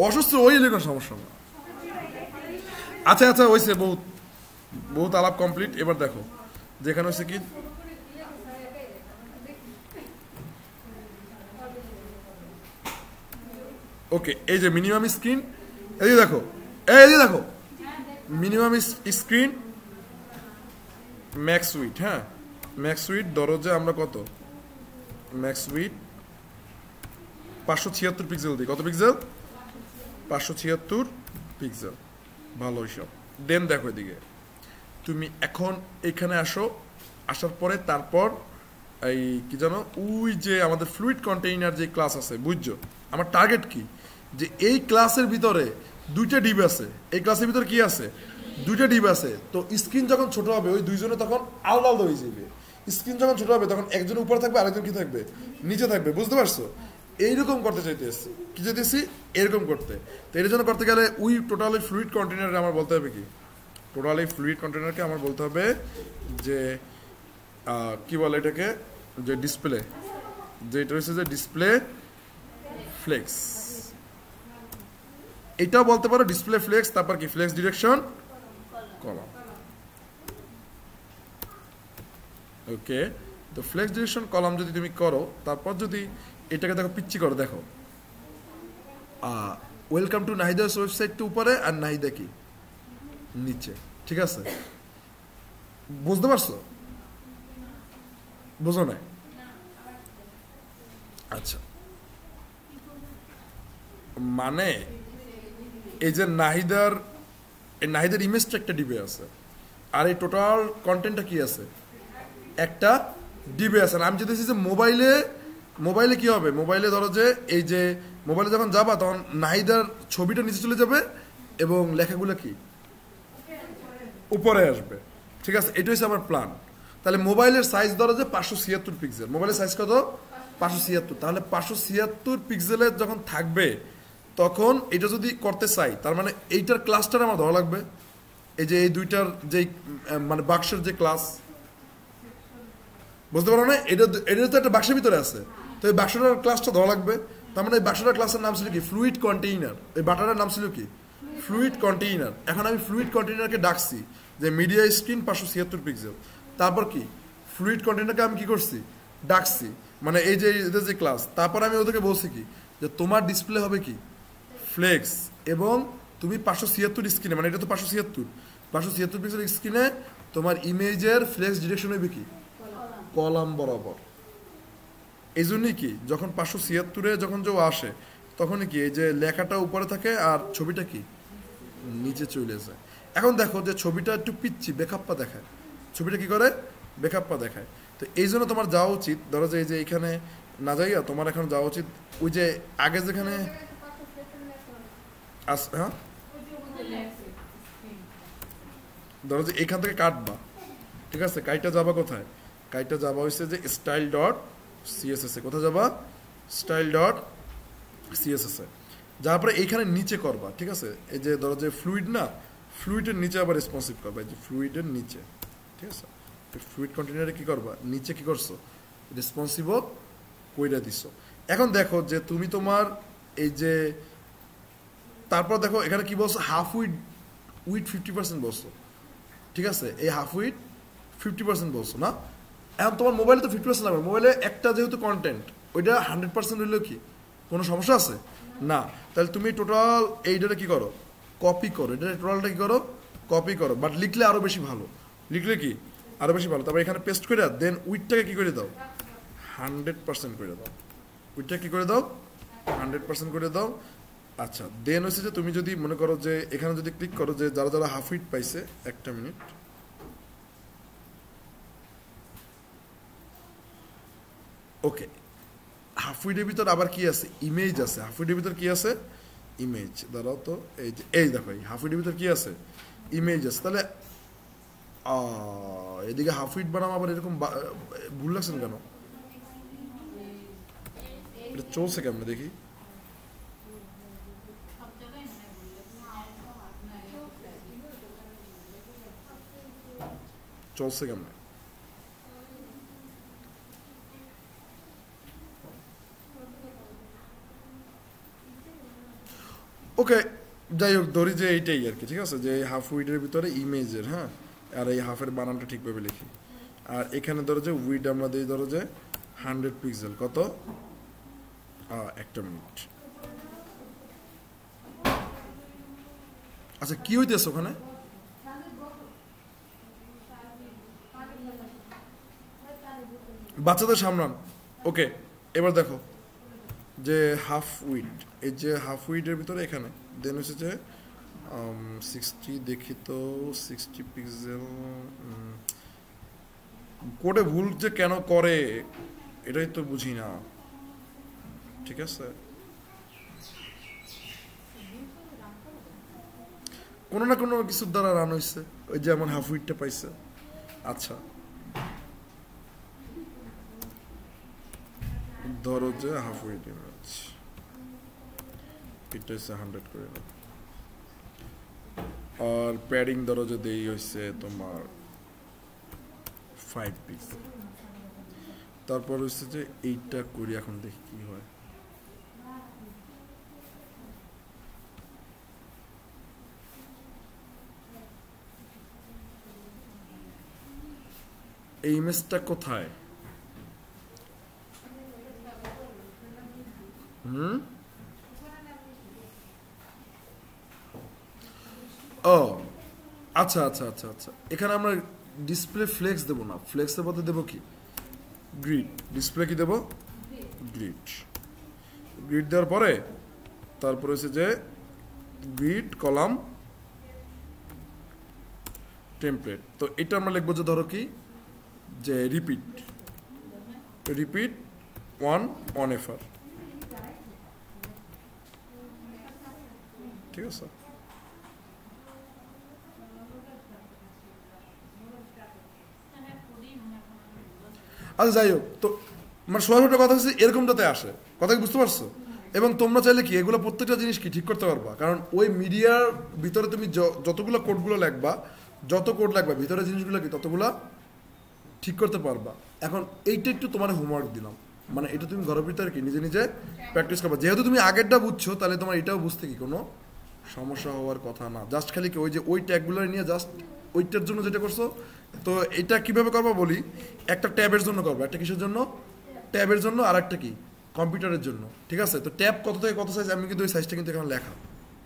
অসুস্থ ওই এলাকার সমস্যা না। আচ্ছা আচ্ছা, হয়েছে, বহুত বহুত আলাপ কমপ্লিট। এবার দেখো যেখানে হচ্ছে কি ওকে, এই যে মিনিমাম স্ক্রিন, এই দেখো, এই দেখো মিনিমাম স্ক্রিন, ম্যাক্স উইড, হ্যাঁ ম্যাক্স উইড ধরো যে আমরা কত ম্যাক্স উইড 576 পিক্সেল দিই। কত পিক্সেল? 576 পিক্সেল। ভালো সব। দেন দেখো এদিকে তুমি এখন এখানে আসো, আসার পরে তারপর এই কি জানো ওই যে আমাদের ফ্লুইড কন্টেইনার যে ক্লাস আছে, বুঝছো আমার টার্গেট কি, যে এই ক্লাসের ভিতরে দুইটা ডিব আছে, এই ক্লাসের ভিতরে কি আছে, দুইটা ডিব আছে। তো স্ক্রিন যখন ছোট হবে ওই দুইজনে তখন আলাদা আলাদা হয়ে যাবে। স্ক্রিন যখন ছোট হবে তখন একজন উপরে থাকবে, আরেকজন কি থাকবে, নিচে থাকবে। বুঝতে পারছো? এইরকম করতে চাইতেছি, কি চাইতেছি, এরকম করতে। তো এর জন্য করতে গেলে ওই টোটালি ফ্লুইড কন্টেইনারে আমার বলতে হবে কি, টোটালি ফ্লুইড কন্টেইনারকে আমার বলতে হবে যে কি বলে এটাকে, যে ডিসপ্লে, যেটা হচ্ছে যে ডিসপ্লে ফ্লেক্স, এটাও বলতে পারো ডিসপ্লে ফ্লেক্স। তারপর কি ফ্লেক্স ডিরেকশন কলাম। ওকে, তো ফ্লেক্স ডিরেকশন কলাম যদি তুমি করো, তারপর যদি এটাকে দেখো পিচ্ছি করো, দেখো ওয়েলকাম টু নাহিদাস ওয়েবসাইট টু উপরে আর নাহিদা কি নিচে, ঠিক আছে? বুঝতে পারছো? বুঝো না? আচ্ছা, মানে এই যে নাহিদার ইমেজটা একটা ডিবে আছে, আর এই টোটাল কন্টেন্টটা কি আছে, একটা ডিবে আছে। আমি যেতেছি যে মোবাইলে কি হবে, মোবাইলে ধরো যে এই যে মোবাইলে যখন যাবা তখন নাহিদার ছবিটা নিচে চলে যাবে এবং লেখাগুলো কি উপরে আসবে, ঠিক আছে? এটাই হচ্ছে আমার প্ল্যান। তাহলে মোবাইলের সাইজ ধরো যে 576 পিক্সেল, মোবাইলের সাইজ কত, 576। তাহলে 576 পিক্সেলের যখন থাকবে তখন এটা যদি করতে চাই, তার মানে এইটার ক্লাসটা আমার ধরা লাগবে, এই যে এই দুইটার যে মানে বাক্সের যে ক্লাস, বুঝতে পারো না? এটা তো একটা বাক্সের ভিতরে আছে, তো এই বাক্সটার ক্লাসটা ধরা লাগবে। তার মানে এই বাক্সটার ক্লাসের নাম ছিল কি, ফ্লুইড কন্টেইনার। এই বাটাটার নাম ছিল কি, ফ্লুইড কন্টেইনার। এখন আমি ফ্লুইড কন্টেইনারকে ডাকছি যে মিডিয়া স্ক্রিন 576 পিক্সেল। তারপর কি ফ্লুইড কন্টেইনারকে আমি কি করছি, ডাকছি, মানে এই যে এদের যে ক্লাস। তারপর আমি ওদেরকে বলছি কি, যে তোমার ডিসপ্লে হবে কি ফ্লেক্স, এবং তুমি 576 স্ক্রিনে, মানে এটা তো 576 পিক্সেল স্ক্রিনে তোমার ইমেজের ফ্লেক্স ডিরেকশন হবে কি কলাম বরাবর। এই জন্যই কি যখন 576-এ যখন কেউ আসে তখনই কি এই যে লেখাটা উপরে থাকে আর ছবিটা কি নিচে চলে যায়। এখন দেখো যে ছবিটা একটু পিচ্ছি বেখাপ্পা দেখায়, ছবিটা কি করে বেখাপ্পা দেখায়। তো এই জন্য তোমার যাওয়া উচিত, ধরো যে এই যে এইখানে না যাইয়া তোমার এখন যাওয়া উচিত ওই যে আগে যেখানে হ্যাঁ, ধরো যে এখান থেকে কাটবা, ঠিক আছে? কাইটা যাবা কোথায়, কাইটা যাবা হচ্ছে যে স্টাইল ডট সিএসএস এ। কোথায় যাবা, স্টাইল ডট সিএসএস এ। যার পরে এইখানে নিচে করবা, ঠিক আছে? এই যে ধরো যে ফ্লুইড না, ফ্লুইডের নিচে আবার রেসপন্সিভ করবা, এই যে ফ্লুইডের নিচে, ঠিক আছে? ফ্লুইড কন্টেইনারে কি করবা, নিচে কি করছো, রেসপন্সিভও কইরা দিছো। এখন দেখো যে তুমি তোমার এই যে তারপর দেখো এখানে কি বলছো, হাফ উইড 50% বলছো, ঠিক আছে? এই হাফ উইড 50% বলছো না? এখন তোমার মোবাইলে তো 50% লাগবে, মোবাইলে একটা যেহেতু কন্টেন্ট ওইটা 100% হইলেও কি কোনো সমস্যা আছে না? তাহলে তুমি টোটাল এইটাটা কি করো, কপি করো, এটা টোটালটা কি করো, কপি করো। বাট লিখলে আরো বেশি ভালো, লিখলে কি আরো বেশি ভালো। তারপর এখানে পেস্ট করে দেন উইডটাকে কি করে দাও, 100% করে দাও। উইডটা কি করে দাও, 100% করে দাও। আচ্ছা, দেন হচ্ছে যে তুমি যদি মনে করো যে এখানে যদি ক্লিক করো যে যারা যারা হাফ উইড পাইছে, একটা মিনিট, ওকে। হাফ উইডের ভিতর আবার কি আছে, ইমেজ আছে। হাফ উইডের ভিতর কি আছে, ইমেজ। দাঁড়াও তো, এই যে এই দেখো এই হাফ উইডের ভিতর কি আছে, ইমেজ আছে। তাহলে এদিকে হাফ উইড বানাম আবার এরকম ভুল লাগছেন কেন, এটা চলছে কেমনে দেখি, চলছে কেমনে। ওকে, যাই হোক ধরি যে এইটাই আর কি, ঠিক আছে? যে হাফ উইডের ভিতরে ইমেজের, হ্যাঁ, আর এই হাফের বানানটা ঠিকভাবে লিখি। আর এখানে ধরো যে উইড আমরা দিই ধরো যে 100 পিক্সেল। কত, একটা মিনিট। আচ্ছা কি হইতেছে ওখানে, বাচ্চাদের সামলান। ওকে, এবার দেখো যে হাফ উইড, এই যে হাফ উইডের ভিতরে এখানে দেন হচ্ছে যে 60 দেখি তো 60 পিক্সেল কোডে ভুল যে কেন করে এটাই তো বুঝি না। ঠিক আছে, কোনো না কোনো কিছুর দ্বারা রান হয়েছে, ওই যে এমন হাফ উইডটা পাইছে। আচ্ছা ধরো যে হাফ উইড ইমেজ এটা হচ্ছে 100 করে নাও, আর প্যাডিং ধরো যদি এই হচ্ছে তোমার 5 পিক্সেল। তারপর হচ্ছে যে এইটা করি, এখন দেখি কি হয়। এই ইমেজটা কোথায়? ও আচ্ছা আচ্ছা আচ্ছা আচ্ছা, এখানে আমরা ডিসপ্লে ফ্লেক্স দেবো না, ফ্লেক্সের বদলে দেবো কি গ্রিড। ডিসপ্লে কি দেবো? গ্রিড। গ্রিড দেওয়ার পরে তারপরে হচ্ছে যে গ্রিড কলাম টেমপ্লেট। তো এটা আমরা লিখবো যে ধরো কি যে রিপিট 1 এফআর। ঠিক আছে, আচ্ছা যাই হোক, তো মানে সরাসরি কথা হচ্ছে এরকম যাতে আসে, কথা কি বুঝতে পারছো? এবং তোমরা চাইলে কি এগুলো প্রত্যেকটা জিনিস কি ঠিক করতে পারবা, কারণ ওই মিডিয়ার ভিতরে তুমি যতগুলো কোডগুলো লিখবা, যত কোড লাগবে ভিতরে জিনিসগুলো কি ততগুলো ঠিক করতে পারবা। এখন এইটা একটু তোমার হোমওয়ার্ক দিলাম, মানে এটা তুমি ঘরের ভিতরে কি নিজে নিজে প্র্যাকটিস করবা। যেহেতু তুমি আগেরটা বুঝছো তাহলে তোমার এটাও বুঝতে কি কোনো সমস্যা হওয়ার কথা না। জাস্ট খালি কি ওই যে ওই ট্যাগগুলো নিয়ে জাস্ট ওইটার জন্য যেটা করছো, তো এটা কিভাবে করবা বলি। একটা ট্যাবের জন্য করবা, একটা কিসের জন্য? ট্যাবের জন্য, আর একটা কি কম্পিউটারের জন্য। ঠিক আছে, তো ট্যাব কত থেকে কত সাইজ, আমি কিন্তু ওই সাইজটা কিন্তু এখানে লেখা,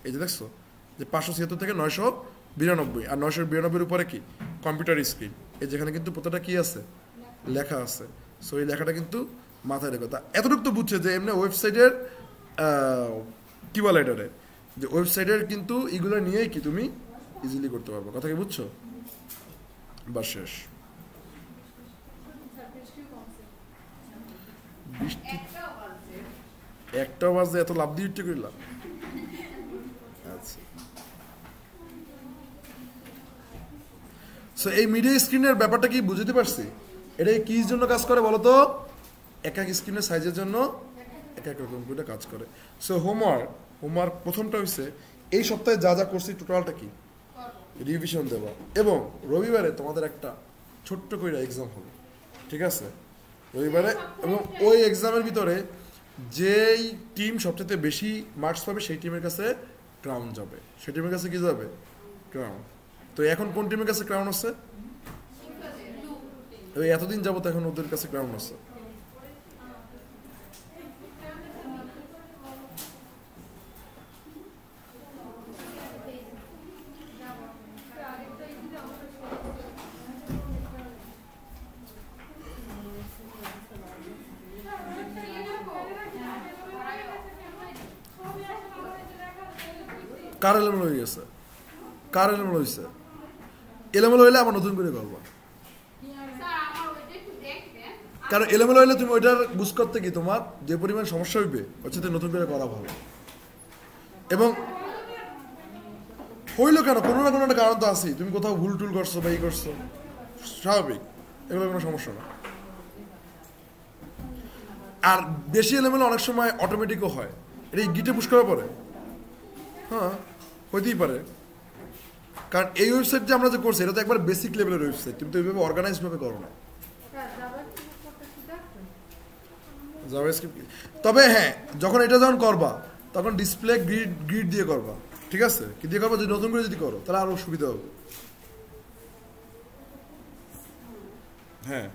এই যে দেখছো যে 576 থেকে 992, আর 992 উপরে কি কম্পিউটার স্ক্রিন, এই যেখানে কিন্তু প্রত্যেকটা কি আছে লেখা আছে। সো এই লেখাটা কিন্তু মাথায় রেখো। তা এতটুকু তো বুঝছে যে এমনি ওয়েবসাইটের কি বলে এটারে, যে ওয়েবসাইটের কিন্তু এগুলো নিয়েই কি তুমি ইজিলি করতে পারবো। কথা কি বুঝছো? বা শেষ বৃষ্টি একটা বাজে এত লাভ দিয়ে উঠতে করলাম। আচ্ছা, সো এই মিডিয়া স্ক্রিনের ব্যাপারটা কি বুঝতে পারছি? এটা কি জন্য কাজ করে বলো তো? এক এক স্ক্রিনের সাইজের জন্য এক এক রকম করে কাজ করে। সো হোমওয়ার্ক প্রথমটা হচ্ছে এই সপ্তাহে যা যা করছি টোটালটা কি রিভিশন দেওয়া, এবং রবিবারে তোমাদের একটা ছোট্ট করে এক্সাম হবে। ঠিক আছে, রবিবারে, এবং ওই এক্সামের ভিতরে যেই টিম সবচেয়ে বেশি মার্কস পাবে সেই টিমের কাছে ক্রাউন যাবে। সেই টিমের কাছে কি যাবে? ক্রাউন। তো এখন কোন টিমের কাছে ক্রাউন আছে? এতদিন যাবো তো এখন ওদের কাছে ক্রাউন আছে। কার এলোমেলো হয়ে গেছে? কার এলোমেলো হয়েছে? এলোমেলো হইলে আবার নতুন করে করবো, কারণ এলোমেলো হইলে তুমি ওইটার বুঝ করতে কি তোমার যে পরিমাণ সমস্যা হইবে হচ্ছে নতুন করে করা ভালো। এবং হইলো কেন, কোনো না কোনো একটা কারণ তো আছেই, তুমি কোথাও ভুল টুল করছো বা এই করছো, স্বাভাবিক, এগুলো কোনো সমস্যা না। আর বেশি এলোমেলো অনেক সময় অটোমেটিকও হয়, এটা গিটে পুশ করা পরে, হ্যাঁ হইতেই পারে। কারণ এই ওয়েবসাইট যে আমরা যে করছি এটা তো একবার বেসিক লেভেলের ওয়েবসাইট, তুমি তো এইভাবে অর্গানাইজড ভাবে করো না। তবে হ্যাঁ, যখন এটা যখন করবা তখন ডিসপ্লে গ্রিড দিয়ে করবা। ঠিক আছে, কি দিয়ে করবা? যদি নতুন করে যদি করো তাহলে আরো সুবিধা হবে। হ্যাঁ।